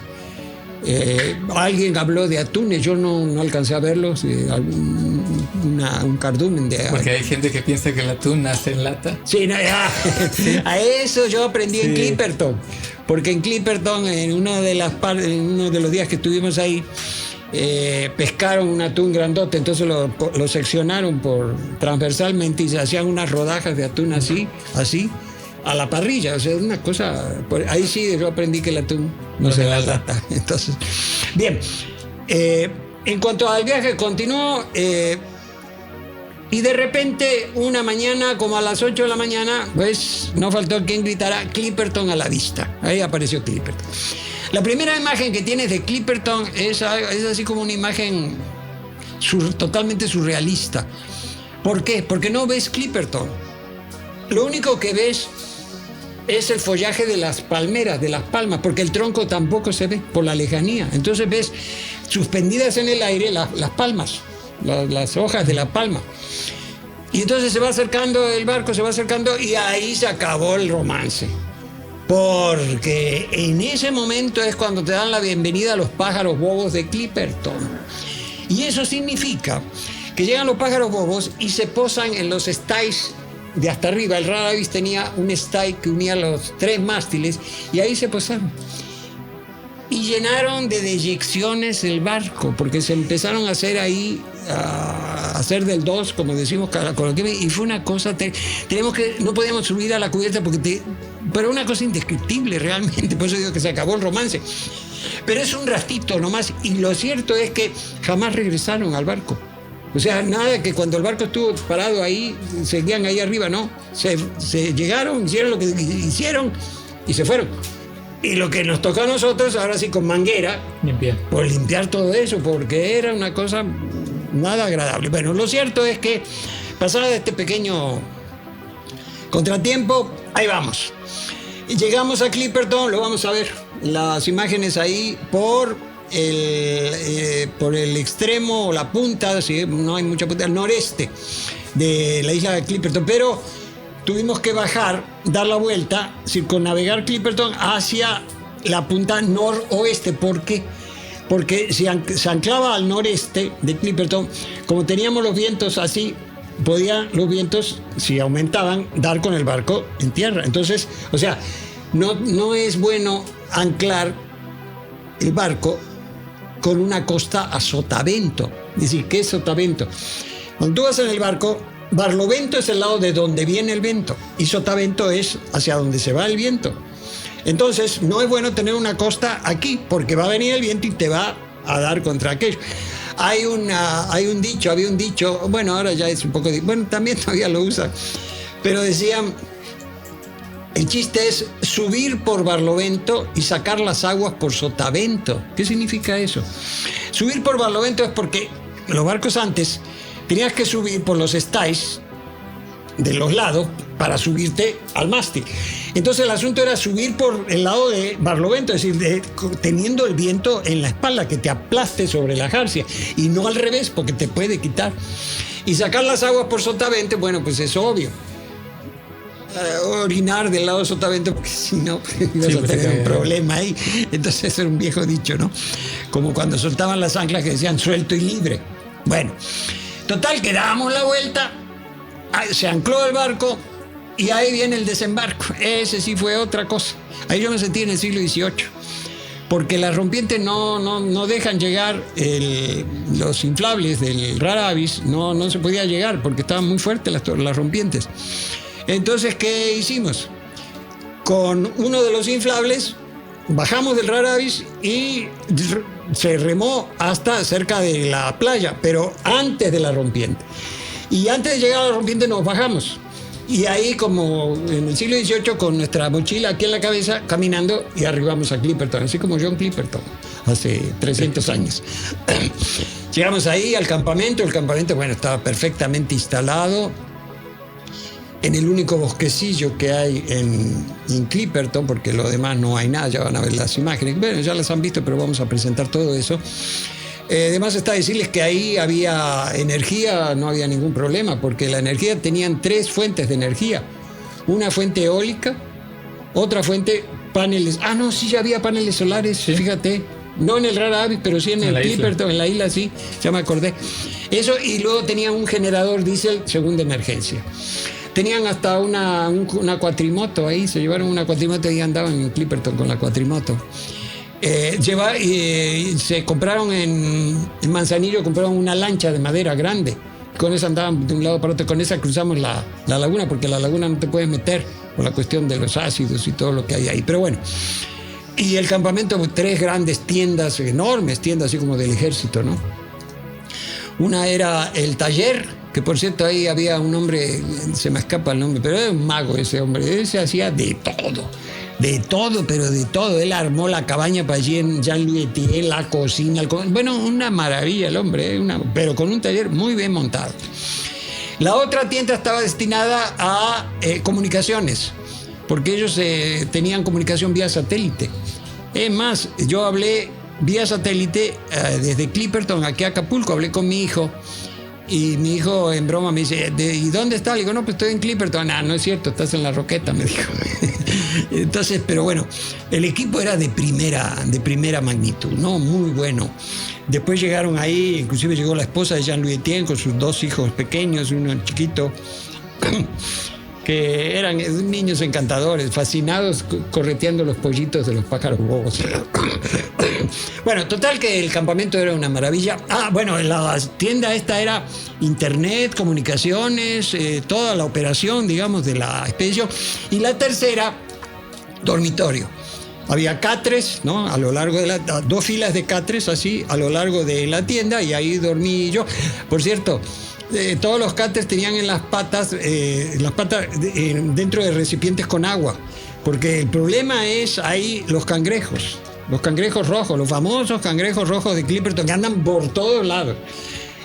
Alguien habló de atunes, yo no alcancé a verlos, un cardumen de...
Porque hay gente que piensa que el atún nace en lata.
Sí, a eso yo aprendí en Clipperton, porque en Clipperton, en uno de los días que estuvimos ahí, pescaron un atún grandote, entonces lo seccionaron transversalmente y se hacían unas rodajas de atún así, a la parrilla. O sea, es una cosa... Ahí sí yo aprendí que el atún no se da lata. Entonces, bien. En cuanto al viaje, continuó. Y de repente, una mañana, como a las 8 de la mañana, pues no faltó quien gritara Clipperton a la vista. Ahí apareció Clipperton. La primera imagen que tienes de Clipperton es así como una imagen totalmente surrealista. ¿Por qué? Porque no ves Clipperton. Lo único que ves es el follaje de las palmeras, de las palmas, porque el tronco tampoco se ve por la lejanía. Entonces ves suspendidas en el aire las palmas, las hojas de la palma. Y entonces se va acercando el barco, y ahí se acabó el romance. Porque en ese momento es cuando te dan la bienvenida a los pájaros bobos de Clipperton. Y eso significa que llegan los pájaros bobos y se posan en los stays de hasta arriba. El Rara Avis tenía un stay que unía los 3 mástiles y ahí se posaron. Y llenaron de deyecciones el barco, porque se empezaron a hacer ahí a hacer del 2, como decimos coloquialmente, y fue una cosa, no podíamos subir a la cubierta pero una cosa indescriptible realmente, por eso digo que se acabó el romance. Pero es un ratito nomás, y lo cierto es que jamás regresaron al barco. O sea, nada que cuando el barco estuvo parado ahí, seguían ahí arriba, no. Se llegaron, hicieron lo que hicieron y se fueron. Y lo que nos tocó a nosotros, ahora sí con manguera, por limpiar todo eso, porque era una cosa nada agradable. Bueno, lo cierto es que, pasado este pequeño contratiempo, ahí vamos. Y llegamos a Clipperton, lo vamos a ver, las imágenes ahí por el extremo, la punta, si no hay mucha punta, al noreste de la isla de Clipperton, pero tuvimos que bajar, dar la vuelta, circunnavegar Clipperton hacia la punta noroeste. ¿Por qué? Porque se anclaba al noreste de Clipperton, como teníamos los vientos así, podían los vientos, si aumentaban, dar con el barco en tierra. Entonces, o sea, no es bueno anclar el barco con una costa a sotavento. Es decir, ¿qué es sotavento? Cuando tú vas en el barco, barlovento es el lado de donde viene el viento y sotavento es hacia donde se va el viento. Entonces, no es bueno tener una costa aquí, porque va a venir el viento y te va a dar contra aquello. Había un dicho, bueno, ahora ya es un poco, bueno, también todavía lo usan, pero decían, el chiste es subir por barlovento y sacar las aguas por sotavento. ¿Qué significa eso? Subir por barlovento es porque los barcos antes tenías que subir por los stays de los lados para subirte al mástil. Entonces el asunto era subir por el lado de barlovento, es decir, teniendo el viento en la espalda, que te aplaste sobre la jarcia, y no al revés, porque te puede quitar. Y sacar las aguas por sotavento, bueno, pues es obvio. Orinar del lado de sotavento, porque si no ibas a tener un problema ahí. Entonces era un viejo dicho, ¿no? Como cuando soltaban las anclas que decían suelto y libre. Bueno, total, que dábamos la vuelta, se ancló el barco y ahí viene el desembarco. Ese sí fue otra cosa. Ahí yo me sentí en el siglo XVIII, porque las rompientes no dejan llegar los inflables del Rara Avis, no se podía llegar porque estaban muy fuertes las rompientes. Entonces, ¿qué hicimos? Con uno de los inflables bajamos del Rara Avis y se remó hasta cerca de la playa, pero antes de la rompiente. Y antes de llegar a la rompiente nos bajamos. Y ahí, como en el siglo XVIII, con nuestra mochila aquí en la cabeza, caminando, y arribamos a Clipperton, así como John Clipperton, hace 300 años. Llegamos ahí al campamento. El campamento, bueno, estaba perfectamente instalado en el único bosquecillo que hay en Clipperton, porque lo demás no hay nada. Ya van a ver las imágenes. Bueno, ya las han visto, pero vamos a presentar todo eso. Además está decirles que ahí había energía, no había ningún problema, porque la energía, tenían 3 fuentes de energía. Una fuente eólica, otra fuente paneles. No, sí, ya había paneles solares, sí. Fíjate. No en el Rara Avis, pero sí en el Clipperton, en la isla, sí, ya me acordé. Eso, y luego tenían un generador diésel según de emergencia. Tenían hasta una cuatrimoto ahí, se llevaron una cuatrimoto y andaban en Clipperton con la cuatrimoto. Se compraron en Manzanillo, compraron una lancha de madera grande. Con esa andaban de un lado para otro, con esa cruzamos la laguna, porque la laguna no te puedes meter por la cuestión de los ácidos y todo lo que hay ahí. Pero bueno, y el campamento, 3 grandes tiendas, enormes tiendas, así como del ejército, ¿no? Una era el taller, que por cierto ahí había un hombre, se me escapa el nombre, pero era un mago ese hombre, ese hacía de todo, pero de todo. Él armó la cabaña para allí en Jean-Louis Etienne, la cocina, bueno, una maravilla el hombre, pero con un taller muy bien montado. La otra tienda estaba destinada a comunicaciones, porque ellos tenían comunicación vía satélite. Es más, yo hablé vía satélite desde Clipperton aquí a Acapulco, hablé con mi hijo. Y mi hijo en broma me dice, ¿y dónde está? Le digo, no, pues estoy en Clipperton. No es cierto, estás en La Roqueta, me dijo. Entonces, pero bueno, el equipo era de primera magnitud, ¿no? Muy bueno. Después llegaron ahí, inclusive llegó la esposa de Jean-Louis Etienne con sus 2 hijos pequeños, uno chiquito. que eran niños encantadores, fascinados correteando los pollitos de los pájaros bobos. Bueno, total que el campamento era una maravilla. Bueno, la tienda esta era internet, comunicaciones, toda la operación, digamos, de la expedición. Y la tercera, dormitorio. Había catres, ¿no? A lo largo de dos filas de catres, así, a lo largo de la tienda, y ahí dormí yo. Por cierto, todos los catres tenían en las patas dentro de recipientes con agua, porque el problema es ahí los cangrejos rojos, los famosos cangrejos rojos de Clipperton, que andan por todos lados.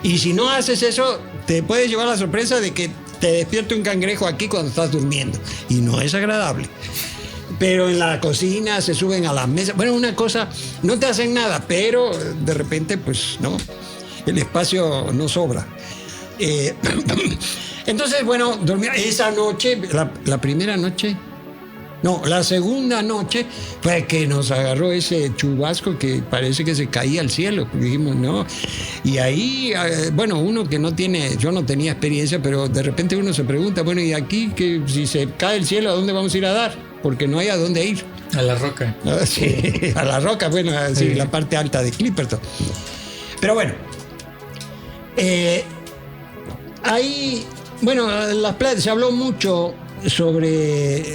Y si no haces eso, te puedes llevar la sorpresa de que te despierte un cangrejo aquí cuando estás durmiendo, y no es agradable. Pero en la cocina se suben a las mesas. Bueno, una cosa, no te hacen nada, pero de repente, pues, no, el espacio no sobra. Entonces, bueno, dormí esa noche, la primera noche, no, la segunda noche fue que nos agarró ese chubasco que parece que se caía al cielo. Dijimos, no. Y ahí, bueno, uno que no tiene, yo no tenía experiencia, pero de repente uno se pregunta, bueno, ¿y aquí que si se cae el cielo, a dónde vamos a ir a dar? Porque no hay a dónde ir.
A la roca.
Sí, a la roca, bueno, sí, la parte alta de Clipperton. Pero bueno, ahí, bueno, las playas, se habló mucho sobre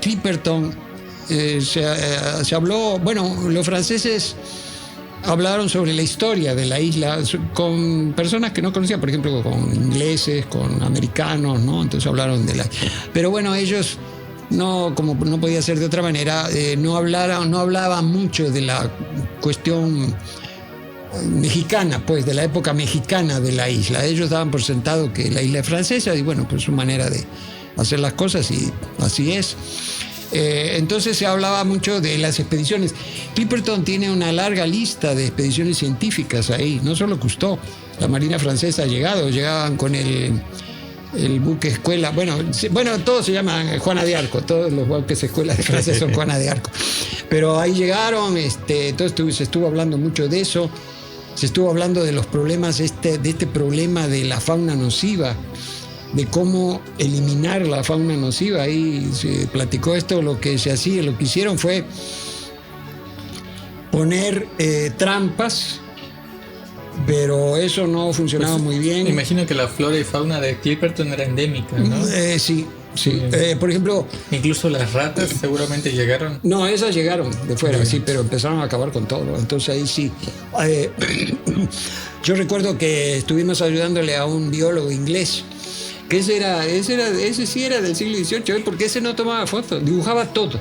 Clipperton. Se habló, bueno, los franceses hablaron sobre la historia de la isla con personas que no conocían, por ejemplo, con ingleses, con americanos, ¿no? Entonces hablaron de la... Pero bueno, ellos... No, como no podía ser de otra manera, no hablaban mucho de la cuestión mexicana, pues de la época mexicana de la isla. Ellos daban por sentado que la isla es francesa y bueno, pues su manera de hacer las cosas y así es. Entonces se hablaba mucho de las expediciones. Clipperton tiene una larga lista de expediciones científicas ahí, no solo Cousteau, la Marina francesa llegaban con el buque escuela, bueno, todos se llaman Juana de Arco, todos los buques escuelas de Francia son Juana de Arco, pero ahí llegaron, entonces se estuvo hablando mucho de eso, se estuvo hablando de los problemas, de este problema de la fauna nociva, de cómo eliminar la fauna nociva. Ahí se platicó esto, lo que hicieron fue poner trampas, pero eso no funcionaba muy bien.
Me imagino que la flora y fauna de Clipperton era endémica, ¿no?
Sí. Por ejemplo...
Incluso las ratas seguramente llegaron.
No, esas llegaron de fuera, sí, pero empezaron a acabar con todo. Entonces ahí sí. Yo recuerdo que estuvimos ayudándole a un biólogo inglés, que ese sí era del siglo XVIII, porque ese no tomaba fotos, dibujaba todo.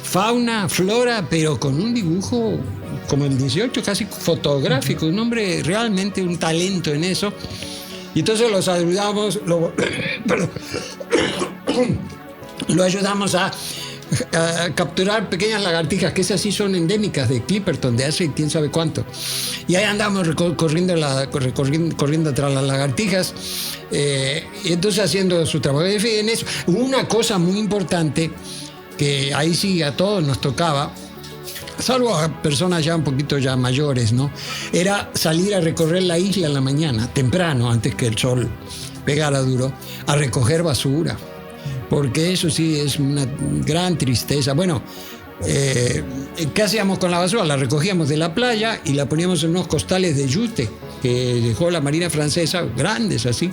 Fauna, flora, pero con un dibujo como el 18, casi fotográfico, un hombre realmente un talento en eso. Y entonces los ayudamos, lo ayudamos a capturar pequeñas lagartijas, que esas sí son endémicas de Clipperton, de hace quién sabe cuánto. Y ahí andamos corriendo tras las lagartijas, y entonces haciendo su trabajo. En eso, una cosa muy importante, que ahí sí a todos nos tocaba, salvo a personas ya un poquito ya mayores, ¿no? Era salir a recorrer la isla en la mañana, temprano, antes que el sol pegara duro, a recoger basura. Porque eso sí es una gran tristeza. Bueno, ¿qué hacíamos con la basura? La recogíamos de la playa y la poníamos en unos costales de yute que dejó la Marina Francesa, grandes así.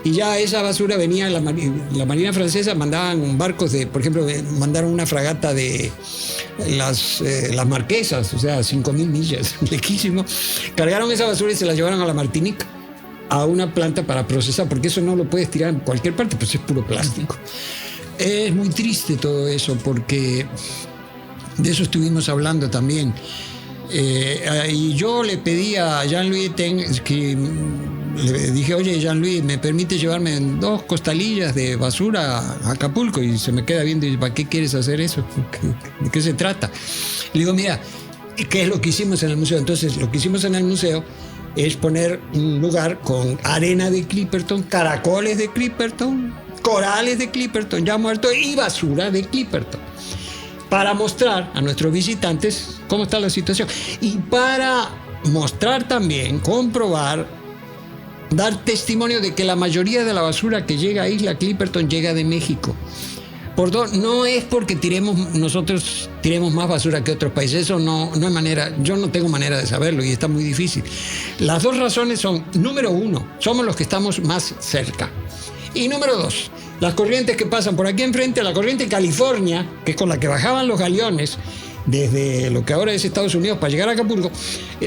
Y ya esa basura venía, la Marina Francesa mandaban barcos por ejemplo, mandaron una fragata de las Marquesas, o sea, 5.000 millas, lejísimo. Cargaron esa basura y se la llevaron a la Martinica, a una planta para procesar, porque eso no lo puedes tirar en cualquier parte, pues es puro plástico. Es muy triste todo eso, porque de eso estuvimos hablando también. Y yo le pedí a Jean-Louis que le dije, oye, Jean-Louis, ¿me permite llevarme 2 costalillas de basura a Acapulco? Y se me queda viendo y dice, ¿para qué quieres hacer eso? ¿De qué se trata? Le digo, mira, ¿qué es lo que hicimos en el museo? Entonces, lo que hicimos en el museo es poner un lugar con arena de Clipperton, caracoles de Clipperton, corales de Clipperton ya muertos y basura de Clipperton, para mostrar a nuestros visitantes cómo está la situación y para mostrar también, comprobar dar testimonio de que la mayoría de la basura que llega a Isla Clipperton llega de México. No es porque nosotros tiremos más basura que otros países, eso no hay manera, yo no tengo manera de saberlo y está muy difícil. Las dos razones son, número uno, somos los que estamos más cerca. Y número dos, las corrientes que pasan por aquí enfrente, la corriente California, que es con la que bajaban los galeones desde lo que ahora es Estados Unidos para llegar a Acapulco,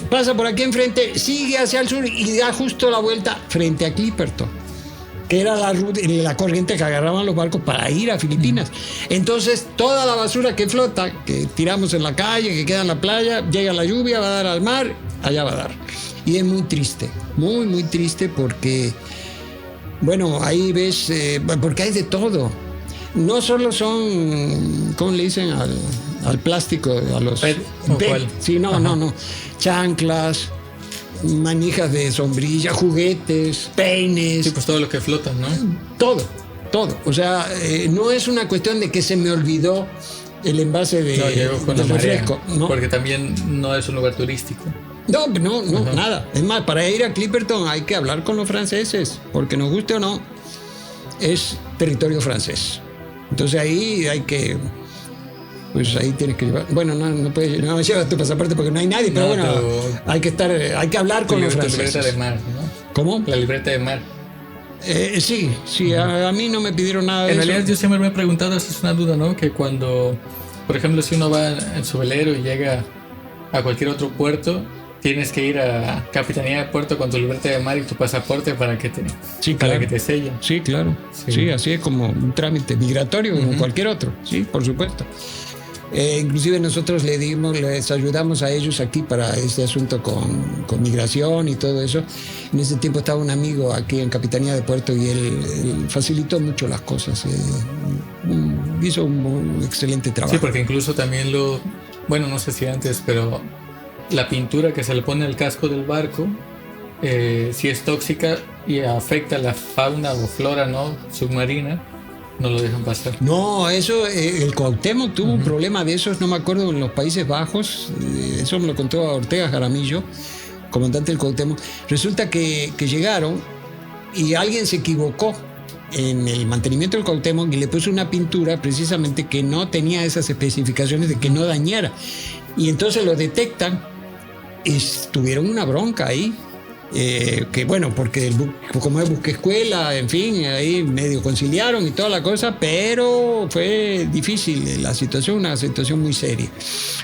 pasa por aquí enfrente, sigue hacia el sur y da justo la vuelta frente a Clipperton, que era la corriente que agarraban los barcos para ir a Filipinas. Entonces, toda la basura que flota, que tiramos en la calle, que queda en la playa, llega la lluvia, va a dar al mar, allá va a dar. Y es muy triste, muy, muy triste porque, bueno, ahí ves, porque hay de todo. No solo son, ¿cómo le dicen al plástico? A los
PET.
Sí, no. Chanclas, manijas de sombrilla, juguetes, peines.
Sí, pues todo lo que flota, ¿no?
Todo. O sea, no es una cuestión de que se me olvidó el envase
llegó con
del
la marea,
refresco, ¿no?
porque también no es un lugar turístico.
No, nada. Es más, para ir a Clipperton hay que hablar con los franceses, porque nos guste o no, es territorio francés. Entonces ahí hay que... Pues ahí tienes que llevar. Bueno, no llevas tu pasaporte porque no hay nadie, pero hay que hablar con los franceses.
La libreta de mar, ¿no?
¿Cómo?
La libreta de mar.
Sí, a mí no me pidieron nada de eso.
En realidad yo siempre me he preguntado, esa es una duda, ¿no? Que cuando, por ejemplo, si uno va en su velero y llega a cualquier otro puerto, tienes que ir a Capitanía de Puerto con tu libreta de mar y tu pasaporte para que te sellen.
Sí, claro. Sí, así es como un trámite migratorio como cualquier otro. Sí, por supuesto. Inclusive nosotros les ayudamos a ellos aquí para este asunto con migración y todo eso. En ese tiempo estaba un amigo aquí en Capitanía de Puerto y él facilitó mucho las cosas. Hizo un excelente trabajo.
Sí, porque incluso también no sé si antes, pero la pintura que se le pone al casco del barco, si es tóxica y afecta la fauna o flora, ¿no?, submarina, no lo dejan pasar. No,
eso, el Cuauhtémoc tuvo un problema de esos, no me acuerdo, en los Países Bajos, eso me lo contó Ortega Jaramillo, comandante del Cuauhtémoc. Resulta que llegaron y alguien se equivocó en el mantenimiento del Cuauhtémoc y le puso una pintura precisamente que no tenía esas especificaciones de que no dañara. Y entonces lo detectan y tuvieron una bronca ahí. Que bueno, porque como es buque escuela, en fin, ahí medio conciliaron y toda la cosa, pero fue difícil la situación, una situación muy seria.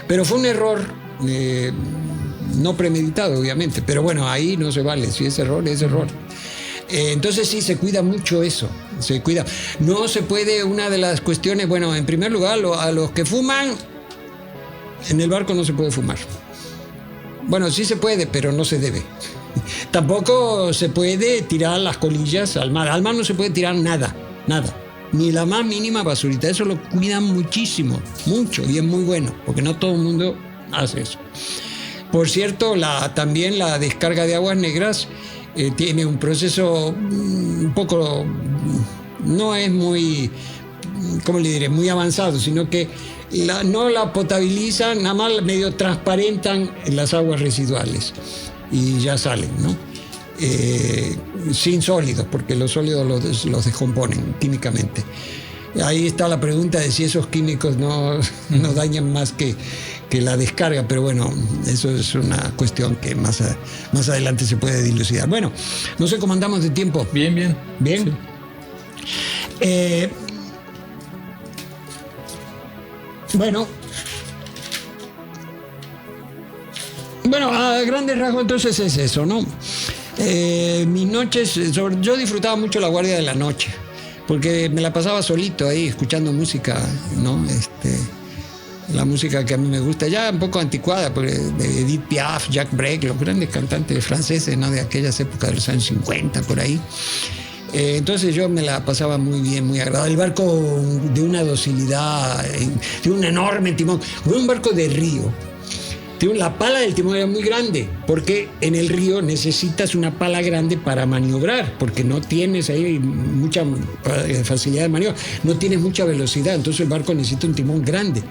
Pero fue un error, no premeditado, obviamente, pero bueno, ahí no se vale, si es error, es error. Entonces sí, se cuida mucho eso, se cuida. No se puede, una de las cuestiones, bueno, en primer lugar, a los que fuman, en el barco no se puede fumar. Bueno, sí se puede, pero no se debe. Tampoco se puede tirar las colillas al mar. Al mar no se puede tirar nada. Ni la más mínima basurita. Eso lo cuidan muchísimo, mucho, y es muy bueno, porque no todo el mundo hace eso. Por cierto, también la descarga de aguas negras tiene un proceso un poco, no es muy, ¿cómo le diré?, muy avanzado, sino que no la potabilizan, nada más medio transparentan las aguas residuales y ya salen, ¿no? Sin sólidos, porque los sólidos los descomponen químicamente. Ahí está la pregunta de si esos químicos no dañan más que la descarga, pero bueno, eso es una cuestión que más adelante se puede dilucidar. Bueno, no sé cómo andamos de tiempo.
Bien.
Sí. Bueno, a grandes rasgos entonces es eso, ¿no? Mis noches, yo disfrutaba mucho la guardia de la noche, porque me la pasaba solito ahí escuchando música, ¿no? La música que a mí me gusta, ya un poco anticuada, de Edith Piaf, Jacques Brel, los grandes cantantes franceses, ¿no?, de aquellas épocas de los años 50, por ahí. Entonces yo me la pasaba muy bien, muy agradable. El barco de una docilidad, de un enorme timón, fue un barco de río. La pala del timón era muy grande, porque en el río necesitas una pala grande para maniobrar, porque no tienes ahí mucha facilidad de maniobra, no tienes mucha velocidad, entonces el barco necesita un timón grande.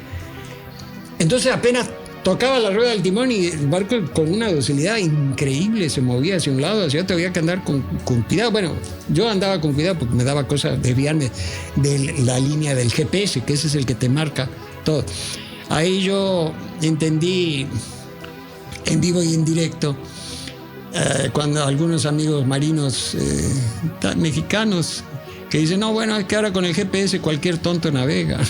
Entonces apenas tocaba la rueda del timón y el barco con una docilidad increíble se movía hacia un lado, hacia otro. Había que andar con cuidado. Bueno, yo andaba con cuidado porque me daba cosa desviarme de la línea del GPS, que ese es el que te marca todo. Ahí yo entendí en vivo y en directo cuando algunos amigos marinos mexicanos que dicen, no, bueno, es que ahora con el GPS cualquier tonto navega.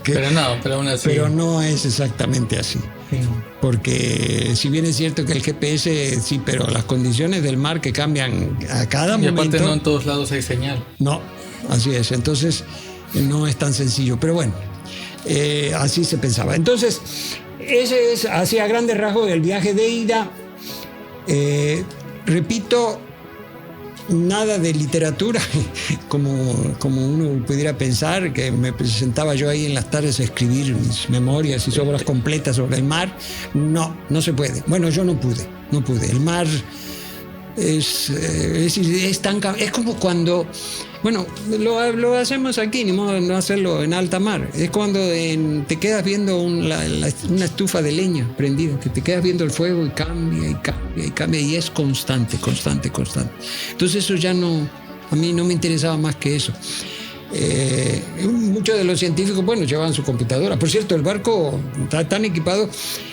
Pero aún así.
Pero no es exactamente así.
Sí.
Porque si bien es cierto que el GPS, sí, pero las condiciones del mar que cambian a cada momento.
Y aparte no en todos lados hay señal.
No, así es. Entonces no es tan sencillo. Pero bueno, así se pensaba. Entonces, ese es así a grandes rasgos del viaje de ida. Repito, nada de literatura, como uno pudiera pensar, que me presentaba yo ahí en las tardes a escribir mis memorias y obras completas sobre el mar. No se puede. Bueno, yo no pude. El mar es como cuando, bueno, lo hacemos aquí, ni modo de no hacerlo en alta mar. Es cuando te quedas viendo una estufa de leña prendida, que te quedas viendo el fuego y cambia y es constante. Entonces eso ya no, a mí no me interesaba más que eso. Muchos de los científicos, bueno, llevaban su computadora. Por cierto, el barco está tan equipado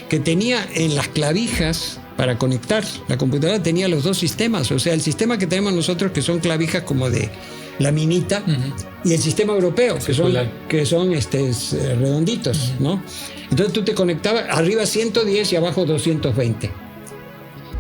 que tenía en las clavijas para conectar la computadora, tenía los dos sistemas. O sea, el sistema que tenemos nosotros, que son clavijas como de laminita, y el sistema europeo, que son redonditos, ¿no? Entonces tú te conectabas arriba 110 y abajo 220.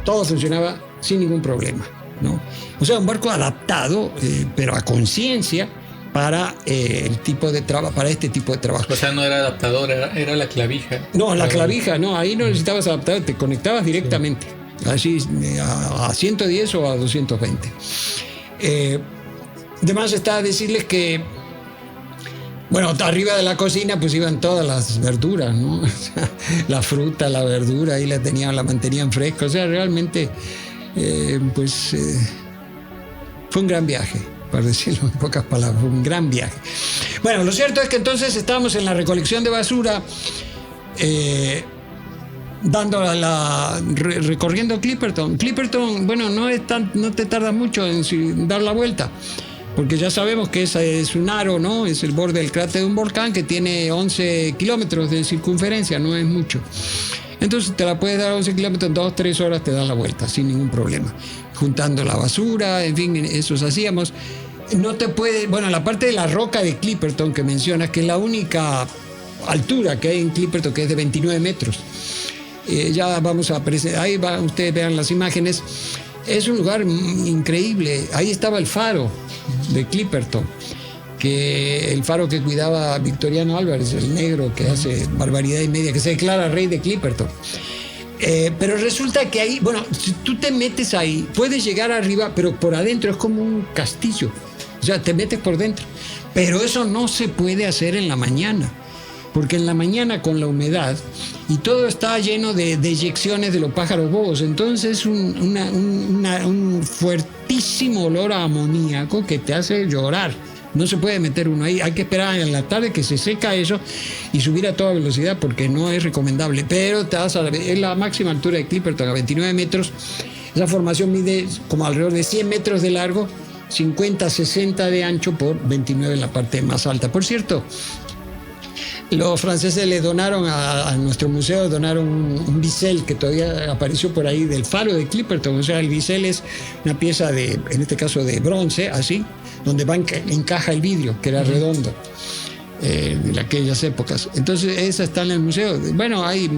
Todo funcionaba sin ningún problema, ¿no? O sea, un barco adaptado, pero a conciencia, para el tipo de trabajo, para este tipo de trabajo.
O sea, no era adaptador, era la clavija.
No, la clavija, no, ahí no necesitabas adaptador, te conectabas directamente, así a 110 o a 220. Además está decirles que, bueno, arriba de la cocina pues iban todas las verduras, ¿no? La fruta, la verdura, ahí la mantenían fresca. O sea, realmente, fue un gran viaje, para decirlo en pocas palabras, fue un gran viaje. Bueno, lo cierto es que entonces estábamos en la recolección de basura, recorriendo Clipperton. Clipperton, bueno, no te tarda mucho en dar la vuelta, porque ya sabemos que es un aro, ¿no? Es el borde del cráter de un volcán que tiene 11 kilómetros de circunferencia, no es mucho. Entonces te la puedes dar 11 kilómetros, en 2-3 horas te das la vuelta, sin ningún problema. Juntando la basura, en fin, eso hacíamos. No te puede, bueno, la parte de la roca de Clipperton que mencionas, que es la única altura que hay en Clipperton, que es de 29 metros. Ya vamos a presentar, ahí ustedes vean las imágenes. Es un lugar increíble. Ahí estaba el faro de Clipperton, que el faro que cuidaba Victoriano Álvarez, el negro que hace barbaridad y media, que se declara rey de Clipperton. Pero resulta que ahí, bueno, si tú te metes ahí, puedes llegar arriba, pero por adentro es como un castillo. O sea, te metes por dentro. Pero eso no se puede hacer en la mañana, porque en la mañana con la humedad y todo está lleno de eyecciones de los pájaros bobos, entonces un fuertísimo olor a amoníaco que te hace llorar. No se puede meter uno ahí, hay que esperar en la tarde que se seca eso y subir a toda velocidad, porque no es recomendable. Pero es la máxima altura de Clipperton, a 29 metros. Esa formación mide como alrededor de 100 metros de largo, 50, 60 de ancho por 29 en la parte más alta. Por cierto, los franceses le donaron a nuestro museo, donaron un bisel que todavía apareció por ahí del faro de Clipperton. O sea, el bisel es una pieza en este caso de bronce, así, donde encaja el vidrio, que era redondo, de aquellas épocas. Entonces, esa está en el museo. Bueno, hay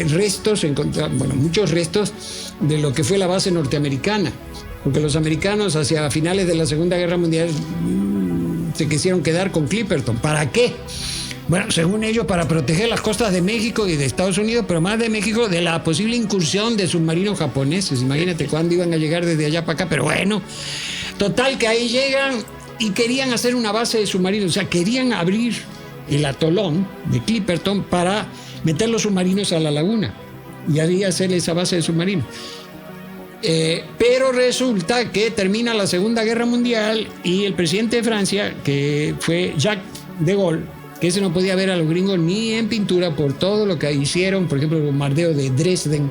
restos, muchos restos de lo que fue la base norteamericana, porque los americanos hacia finales de la Segunda Guerra Mundial se quisieron quedar con Clipperton. ¿Para qué? Bueno, según ellos, para proteger las costas de México y de Estados Unidos, pero más de México, de la posible incursión de submarinos japoneses. Imagínate cuándo iban a llegar desde allá para acá, pero bueno, total que ahí llegan y querían hacer una base de submarinos. O sea, querían abrir el atolón de Clipperton para meter los submarinos a la laguna y ahí hacer esa base de submarinos. Pero resulta que termina la Segunda Guerra Mundial y el presidente de Francia, que fue Jacques de Gaulle, que ese no podía ver a los gringos ni en pintura por todo lo que hicieron, por ejemplo, el bombardeo de Dresden,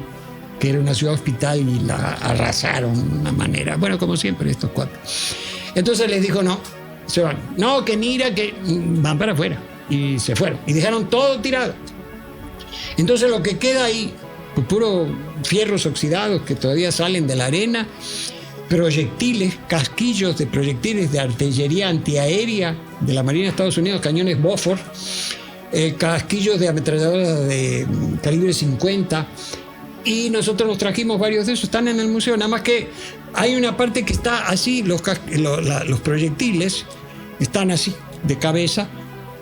que era una ciudad hospital, y la arrasaron de una manera, bueno, como siempre estos cuatro. Entonces les dijo, no, se van. No, que mira, que van para afuera. Y se fueron. Y dejaron todo tirado. Entonces lo que queda ahí, pues puro fierros oxidados que todavía salen de la arena, proyectiles, casquillos de proyectiles de artillería antiaérea de la Marina de Estados Unidos, cañones Bofors, casquillos de ametralladoras de calibre 50. Y nosotros nos trajimos varios de esos, están en el museo, nada más que hay una parte que está así, los proyectiles están así, de cabeza,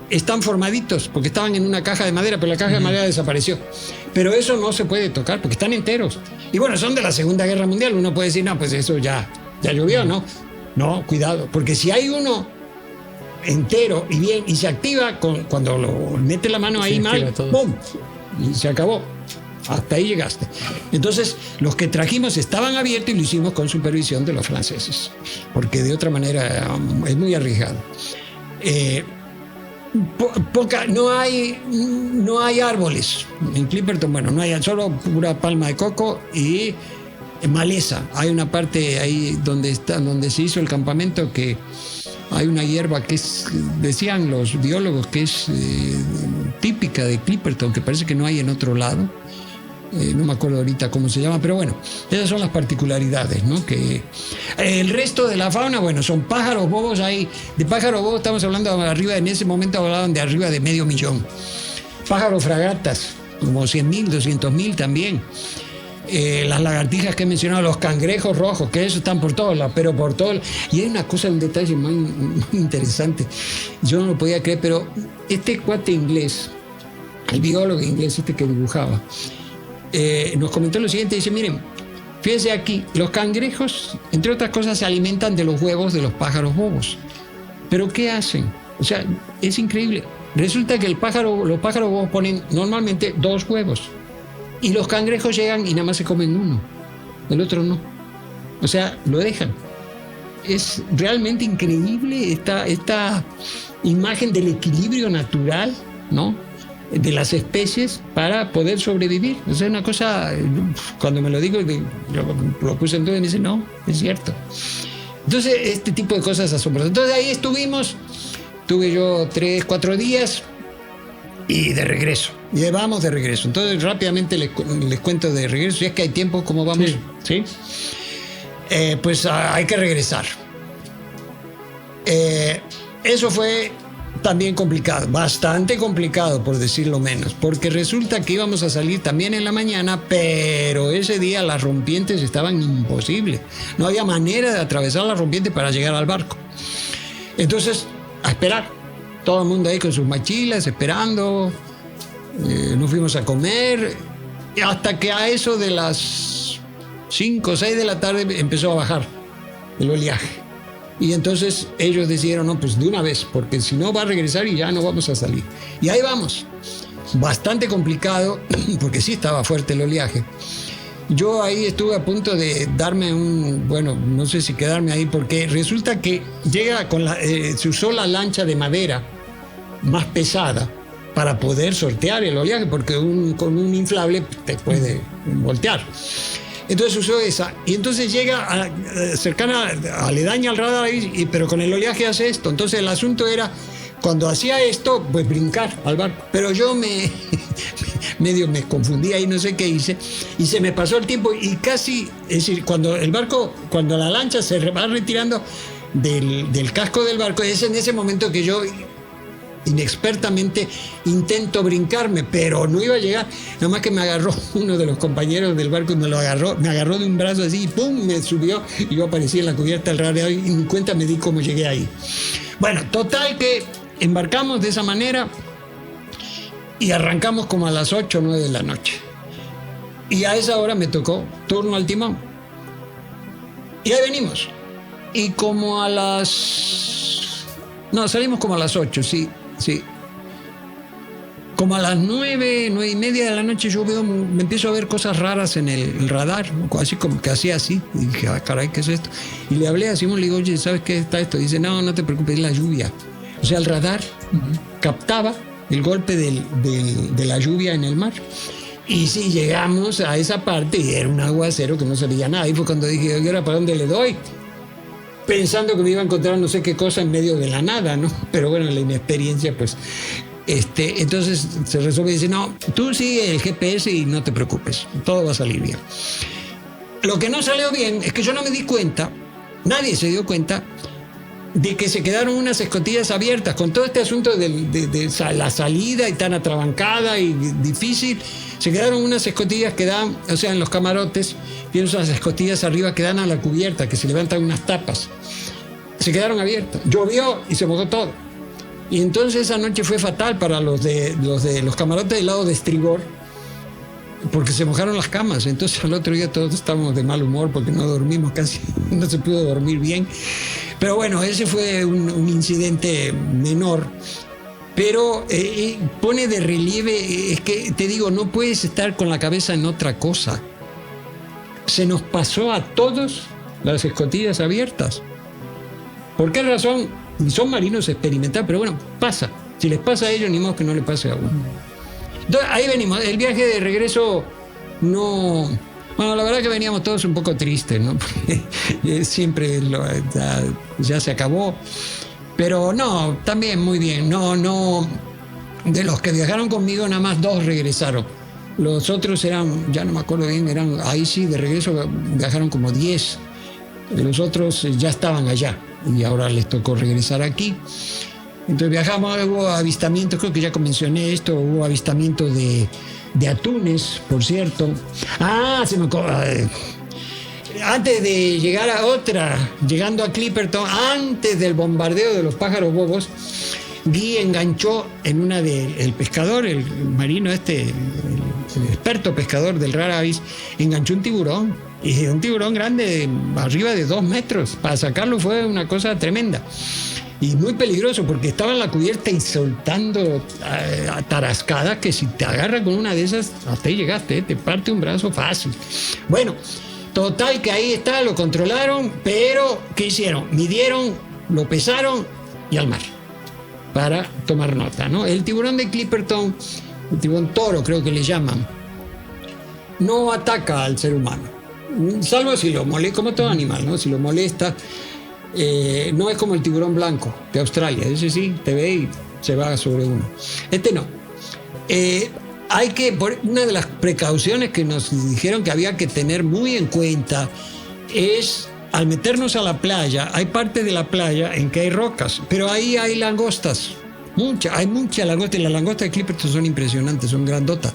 están formaditos, porque estaban en una caja de madera, pero la caja de madera desapareció. Pero eso no se puede tocar, porque están enteros. Y bueno, son de la Segunda Guerra Mundial, uno puede decir, no, pues eso ya llovió, ¿no? No, cuidado, porque si hay uno entero y bien, y se activa cuando lo mete la mano ahí mal, ¡pum! Y se acabó. Hasta ahí llegaste. Entonces, los que trajimos estaban abiertos y lo hicimos con supervisión de los franceses, porque de otra manera es muy arriesgado. No hay árboles en Clipperton, bueno, no hay, solo pura palma de coco y maleza. Hay una parte ahí donde se hizo el campamento que hay una hierba que es, decían los biólogos, que es típica de Clipperton, que parece que no hay en otro lado. No me acuerdo ahorita cómo se llama, pero bueno, esas son las particularidades, ¿no? Que el resto de la fauna, bueno, son pájaros bobos. Ahí de pájaros bobos estamos hablando arriba, en ese momento hablaban de arriba de 500,000. Pájaros fragatas, como 100,000, 200,000 también. Las lagartijas que he mencionado, los cangrejos rojos, que eso están por todos lados, pero por todos. Y hay una cosa, un detalle muy interesante, yo no lo podía creer, pero este cuate inglés, el biólogo inglés este que dibujaba, nos comentó lo siguiente, dice, miren, fíjense aquí, los cangrejos, entre otras cosas, se alimentan de los huevos de los pájaros bobos. ¿Pero qué hacen? O sea, es increíble. Resulta que los pájaros bobos ponen normalmente 2 huevos, y los cangrejos llegan y nada más se comen uno, el otro no. O sea, lo dejan. Es realmente increíble esta imagen del equilibrio natural, ¿no?, de las especies para poder sobrevivir. O sea, una cosa, cuando me lo digo, yo lo puse en todo y me dice, no, es cierto. Entonces, este tipo de cosas asombrosas. Entonces, ahí tuve yo 3-4 días y de regreso. Y vamos de regreso. Entonces, rápidamente les cuento de regreso. Si es que hay tiempo, ¿cómo vamos? ¿Sí? Pues hay que regresar. Eso fue también complicado, bastante complicado por decirlo menos, porque resulta que íbamos a salir también en la mañana, pero ese día las rompientes estaban imposibles. No había manera de atravesar las rompientes para llegar al barco. Entonces, a esperar. Todo el mundo ahí con sus mochilas, esperando. Nos fuimos a comer, hasta que a eso de las 5 o 6 de la tarde empezó a bajar el oleaje. Y entonces ellos decidieron, no, pues de una vez, porque si no va a regresar y ya no vamos a salir. Y ahí vamos. Bastante complicado, porque sí estaba fuerte el oleaje. Yo ahí estuve a punto de darme no sé si quedarme ahí, porque resulta que llega se usó la lancha de madera más pesada para poder sortear el oleaje, porque con un inflable te puede voltear. Entonces usó esa, y entonces llega cercana, aledaña al radar, pero con el oleaje hace esto. Entonces el asunto era, cuando hacía esto, pues brincar al barco. Pero yo medio me confundí ahí, no sé qué hice, y se me pasó el tiempo, y casi, es decir, cuando la lancha se va retirando del casco del barco, es en ese momento que yo inexpertamente intento brincarme, pero no iba a llegar. Nada más que me agarró uno de los compañeros del barco y me agarró de un brazo así y ¡pum!, me subió, y yo aparecí en la cubierta del radiador y ni cuenta me di cómo llegué ahí. Bueno, total que embarcamos de esa manera y arrancamos como a las 8 o 9 de la noche. Y a esa hora me tocó turno al timón. Y ahí venimos. Y como salimos como a las 8, sí. Como a las 9:30 de la noche yo me empiezo a ver cosas raras en el radar, así como que hacía así, y dije, caray, ¿qué es esto? Y le hablé a Simón, le digo, oye, ¿sabes qué está esto? Y dice, no te preocupes, es la lluvia. O sea, el radar captaba el golpe de la lluvia en el mar. Y sí, llegamos a esa parte y era un aguacero que no se veía nada. Ahí fue cuando dije, ¿y ahora para dónde le doy? Pensando que me iba a encontrar no sé qué cosa en medio de la nada, ¿no? Pero bueno, la inexperiencia, pues... entonces se resuelve y dice, no, tú sigue el GPS y no te preocupes, todo va a salir bien. Lo que no salió bien es que yo no me di cuenta, nadie se dio cuenta, de que se quedaron unas escotillas abiertas con todo este asunto de la salida y tan atrabancada y difícil. Se quedaron unas escotillas que dan, o sea, en los camarotes, tienes unas escotillas arriba que dan a la cubierta, que se levantan unas tapas. Se quedaron abiertas. Llovió y se mojó todo. Y entonces esa noche fue fatal para los de los camarotes del lado de estribor, porque se mojaron las camas. Entonces al otro día todos estábamos de mal humor porque no dormimos casi, no se pudo dormir bien. Pero bueno, ese fue un incidente menor. Pero pone de relieve, es que te digo, no puedes estar con la cabeza en otra cosa. Se nos pasó a todos las escotillas abiertas. ¿Por qué razón? Son marinos experimentados, pero bueno, pasa. Si les pasa a ellos, ni modo que no le pase a uno. Entonces, ahí venimos. El viaje de regreso no... Bueno, la verdad que veníamos todos un poco tristes, ¿no? Porque siempre ya se acabó. Pero no, también muy bien. No, de los que viajaron conmigo, nada más 2 regresaron. Los otros eran, ya no me acuerdo bien, ahí sí, de regreso viajaron como 10. Los otros ya estaban allá y ahora les tocó regresar aquí. Entonces viajamos, hubo avistamientos, creo que ya mencioné esto, hubo avistamientos de atunes, por cierto. Antes de llegar a otra, llegando a Clipperton, antes del bombardeo de los pájaros bobos, enganchó en una el pescador, el marino el experto pescador del Rara Avis, enganchó un tiburón, y un tiburón grande, arriba de 2 metros. Para sacarlo fue una cosa tremenda. Y muy peligroso porque estaba en la cubierta y soltando tarascadas que si te agarra con una de esas, hasta ahí llegaste, te parte un brazo fácil. Bueno, total que ahí está, lo controlaron, pero ¿qué hicieron? Midieron, lo pesaron y al mar para tomar nota, ¿no? El tiburón de Clipperton, el tiburón toro creo que le llaman, no ataca al ser humano, salvo si lo molesta, como todo animal, ¿no? Si lo molesta. No es como el tiburón blanco de Australia, ese sí te ve y se va sobre uno. Este no. Una de las precauciones que nos dijeron que había que tener muy en cuenta es, al meternos a la playa, hay parte de la playa en que hay rocas, pero ahí hay langostas, hay mucha langosta, y las langostas de Clipperton son impresionantes, son grandotas.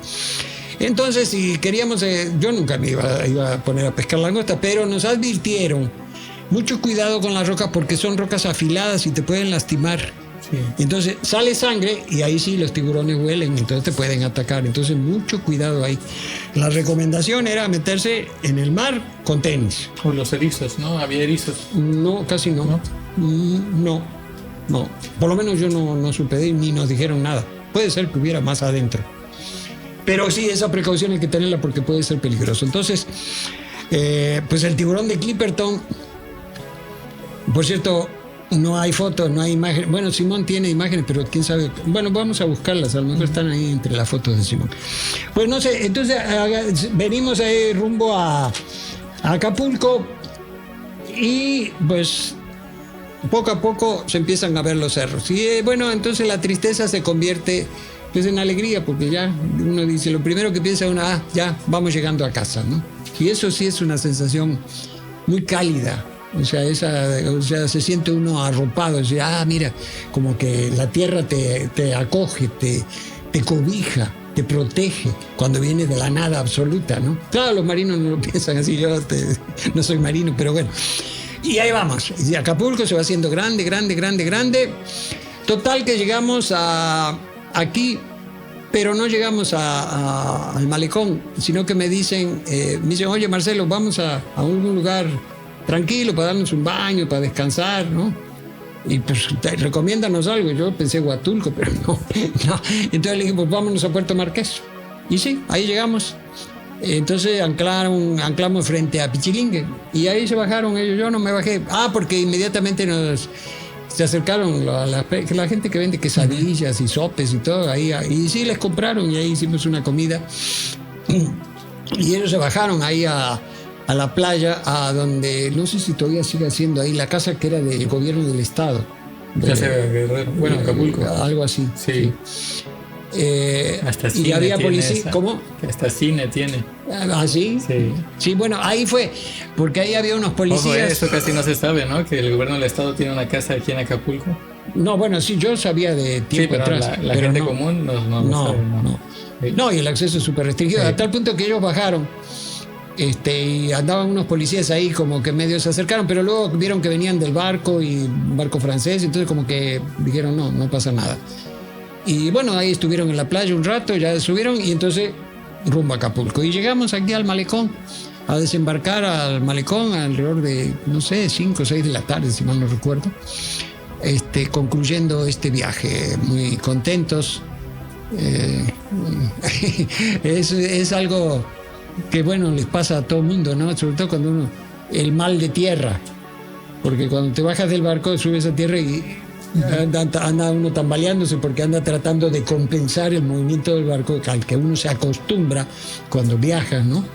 Entonces, si queríamos, yo nunca me iba a poner a pescar langosta, pero nos advirtieron mucho cuidado con las rocas porque son rocas afiladas y te pueden lastimar. Sí. Entonces sale sangre y ahí sí los tiburones huelen, entonces te pueden atacar. Entonces mucho cuidado ahí. La recomendación era meterse en el mar con tenis.
O los erizos, ¿no? ¿Había erizos?
No, casi no. No. Por lo menos yo no supe ni nos dijeron nada. Puede ser que hubiera más adentro. Pero sí, esa precaución hay que tenerla porque puede ser peligroso. Entonces, pues el tiburón de Clipperton... Por cierto, no hay fotos, no hay imágenes. Bueno, Simón tiene imágenes, pero quién sabe. Bueno, vamos a buscarlas, a lo mejor están ahí entre las fotos de Simón. Pues no sé, entonces venimos ahí rumbo a Acapulco y pues poco a poco se empiezan a ver los cerros. Y bueno, entonces la tristeza se convierte pues en alegría, porque ya uno dice, lo primero que piensa uno, ya vamos llegando a casa, ¿no? Y eso sí es una sensación muy cálida. O sea, se siente uno arropado, dice, mira, como que la tierra te acoge, te cobija, te protege cuando viene de la nada absoluta, ¿no? Claro, los marinos no lo piensan así, yo no soy marino, pero bueno. Y ahí vamos, y Acapulco se va haciendo grande. Total que llegamos aquí, pero no llegamos al malecón, sino que me dicen, oye Marcelo, vamos a algún lugar tranquilo para darnos un baño, para descansar, ¿no? Y pues recomiéndanos algo. Yo pensé Huatulco, pero no. Entonces le dije, pues vámonos a Puerto Marqués. Y sí, ahí llegamos. Entonces anclamos frente a Pichilingue. Y ahí se bajaron ellos, yo no me bajé. Porque inmediatamente se acercaron la gente que vende quesadillas y sopes y todo, ahí, y sí les compraron y ahí hicimos una comida. Y ellos se bajaron ahí a la playa, a donde, no sé si todavía sigue siendo ahí, la casa que era del gobierno del estado.
Bueno, Acapulco.
Algo así.
Sí. Hasta cine.
Y había policía. ¿Cómo?
Hasta cine tiene.
¿Ah, sí?
Sí.
Sí, bueno, ahí fue, porque ahí había unos policías.
Ojo, eso casi no se sabe, ¿no? Que el gobierno del estado tiene una casa aquí en Acapulco.
No, bueno, sí, yo sabía de tiempo atrás.
La gente común no sabe.
No, y el acceso es súper restringido, a tal punto que ellos bajaron. Y andaban unos policías ahí como que medio se acercaron, pero luego vieron que venían del barco, y un barco francés, entonces como que dijeron no pasa nada. Y bueno, ahí estuvieron en la playa un rato, ya subieron y entonces rumbo a Acapulco. Y llegamos aquí al malecón, a desembarcar al malecón alrededor de, no sé, 5 o 6 de la tarde, si mal no recuerdo, concluyendo este viaje, muy contentos. Es algo que, bueno, les pasa a todo el mundo, ¿no? Sobre todo cuando el mal de tierra, porque cuando te bajas del barco, subes a tierra y anda uno tambaleándose porque anda tratando de compensar el movimiento del barco al que uno se acostumbra cuando viaja, ¿no?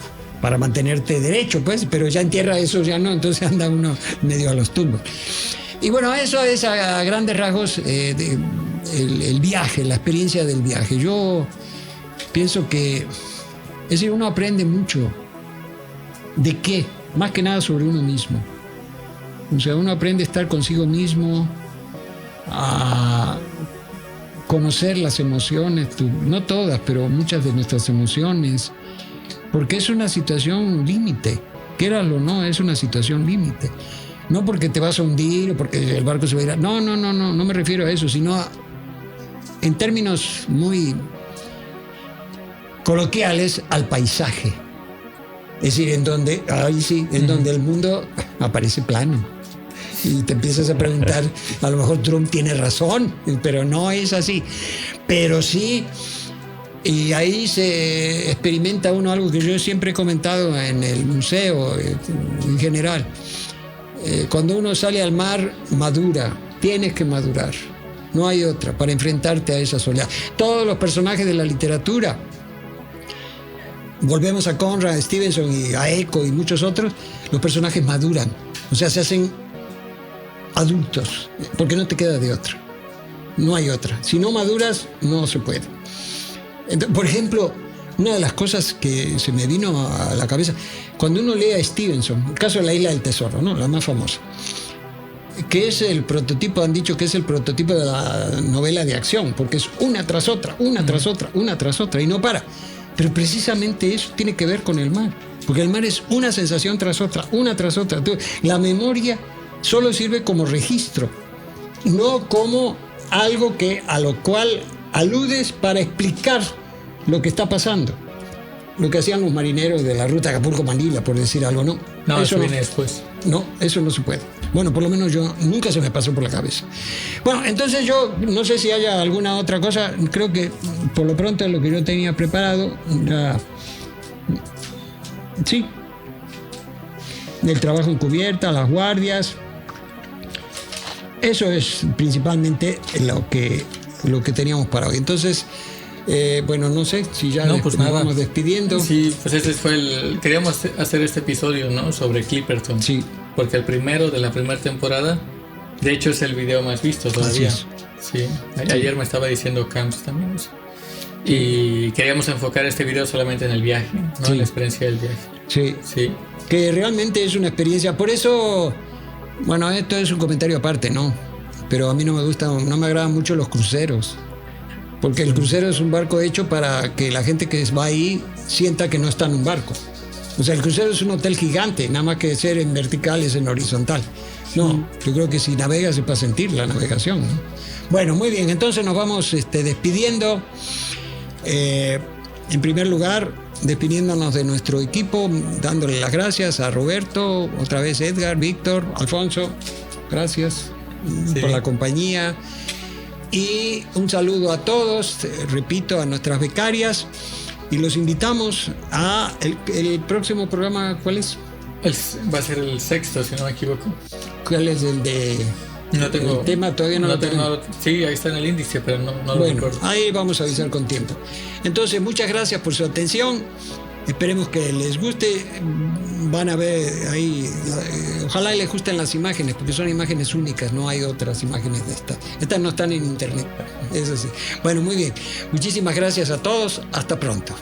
Para mantenerte derecho, pues, pero ya en tierra eso ya no, entonces anda uno medio a los tumbos. Y bueno, eso es a grandes rasgos el viaje, la experiencia del viaje. Yo pienso que, es decir, uno aprende mucho. ¿De qué? Más que nada sobre uno mismo. O sea, uno aprende a estar consigo mismo, a conocer las emociones, no todas, pero muchas de nuestras emociones, porque es una situación límite, quéralo o no, es una situación límite. No porque te vas a hundir o porque el barco se va a ir no me refiero a eso, sino en términos muy coloquiales, al paisaje. Es decir, en donde el mundo aparece plano. Y te empiezas a preguntar, a lo mejor Trump tiene razón, pero no es así. Pero sí, y ahí se experimenta uno algo que yo siempre he comentado en el museo en general. Cuando uno sale al mar, madura, tienes que madurar. No hay otra para enfrentarte a esa soledad. Todos los personajes de la literatura, volvemos a Conrad, a Stevenson y a Eco y muchos otros, los personajes maduran, o sea, se hacen adultos, porque no te queda de otra. No hay otra. Si no maduras, no se puede. Entonces, por ejemplo, una de las cosas que se me vino a la cabeza, cuando uno lee a Stevenson, el caso de La Isla del Tesoro, ¿no? La más famosa, que es el prototipo, han dicho que es el prototipo de la novela de acción, porque es una tras otra, una tras otra, una tras otra, y no para. Pero precisamente eso tiene que ver con el mar, porque el mar es una sensación tras otra, una tras otra. Entonces, la memoria solo sirve como registro, no como algo a lo cual aludes para explicar lo que está pasando. Lo que hacían los marineros de la ruta Acapulco-Manila, por decir algo, ¿no?
No, eso viene después.
No, eso no se puede. Bueno, por lo menos yo nunca se me pasó por la cabeza. Bueno, entonces yo no sé si haya alguna otra cosa. Creo que por lo pronto lo que yo tenía preparado era... Sí. El trabajo en cubierta, las guardias. Eso es principalmente lo que teníamos para hoy. Entonces... bueno, no sé si ya nos vamos despidiendo.
Sí, pues ese fue queríamos hacer este episodio, ¿no? Sobre Clipperton.
Sí.
Porque el primero de la primera temporada, de hecho, es el video más visto todavía. Sí. Ayer me estaba diciendo Camps también eso. Y queríamos enfocar este video solamente en el viaje, ¿no? Sí. En la experiencia del viaje.
Sí. Sí. Que realmente es una experiencia. Por eso, bueno, esto es un comentario aparte, ¿no? Pero a mí no me agradan mucho los cruceros. Porque el crucero es un barco hecho para que la gente que va ahí sienta que no está en un barco. O sea, el crucero es un hotel gigante, nada más que ser en vertical es en horizontal. No, yo creo que si navegas es para sentir la navegación, ¿no? Bueno, muy bien, entonces nos vamos despidiendo. En primer lugar, despidiéndonos de nuestro equipo, dándole las gracias a Roberto, otra vez Edgar, Víctor, Alfonso, gracias por la compañía. Y un saludo a todos, repito, a nuestras becarias, y los invitamos a el próximo programa. ¿Cuál es?
Va a ser el 6º, si no me equivoco.
¿Cuál es el de
No tengo.
El tema todavía no lo tenemos.
Sí, ahí está en el índice, pero no lo
Bueno,
recuerdo.
ahí vamos a avisar con tiempo. Entonces, muchas gracias por su atención. Esperemos que les guste. Van a ver ahí, ojalá les gusten las imágenes, porque son imágenes únicas, no hay otras imágenes de estas. Estas no están en internet, eso sí. Bueno, muy bien. Muchísimas gracias a todos. Hasta pronto.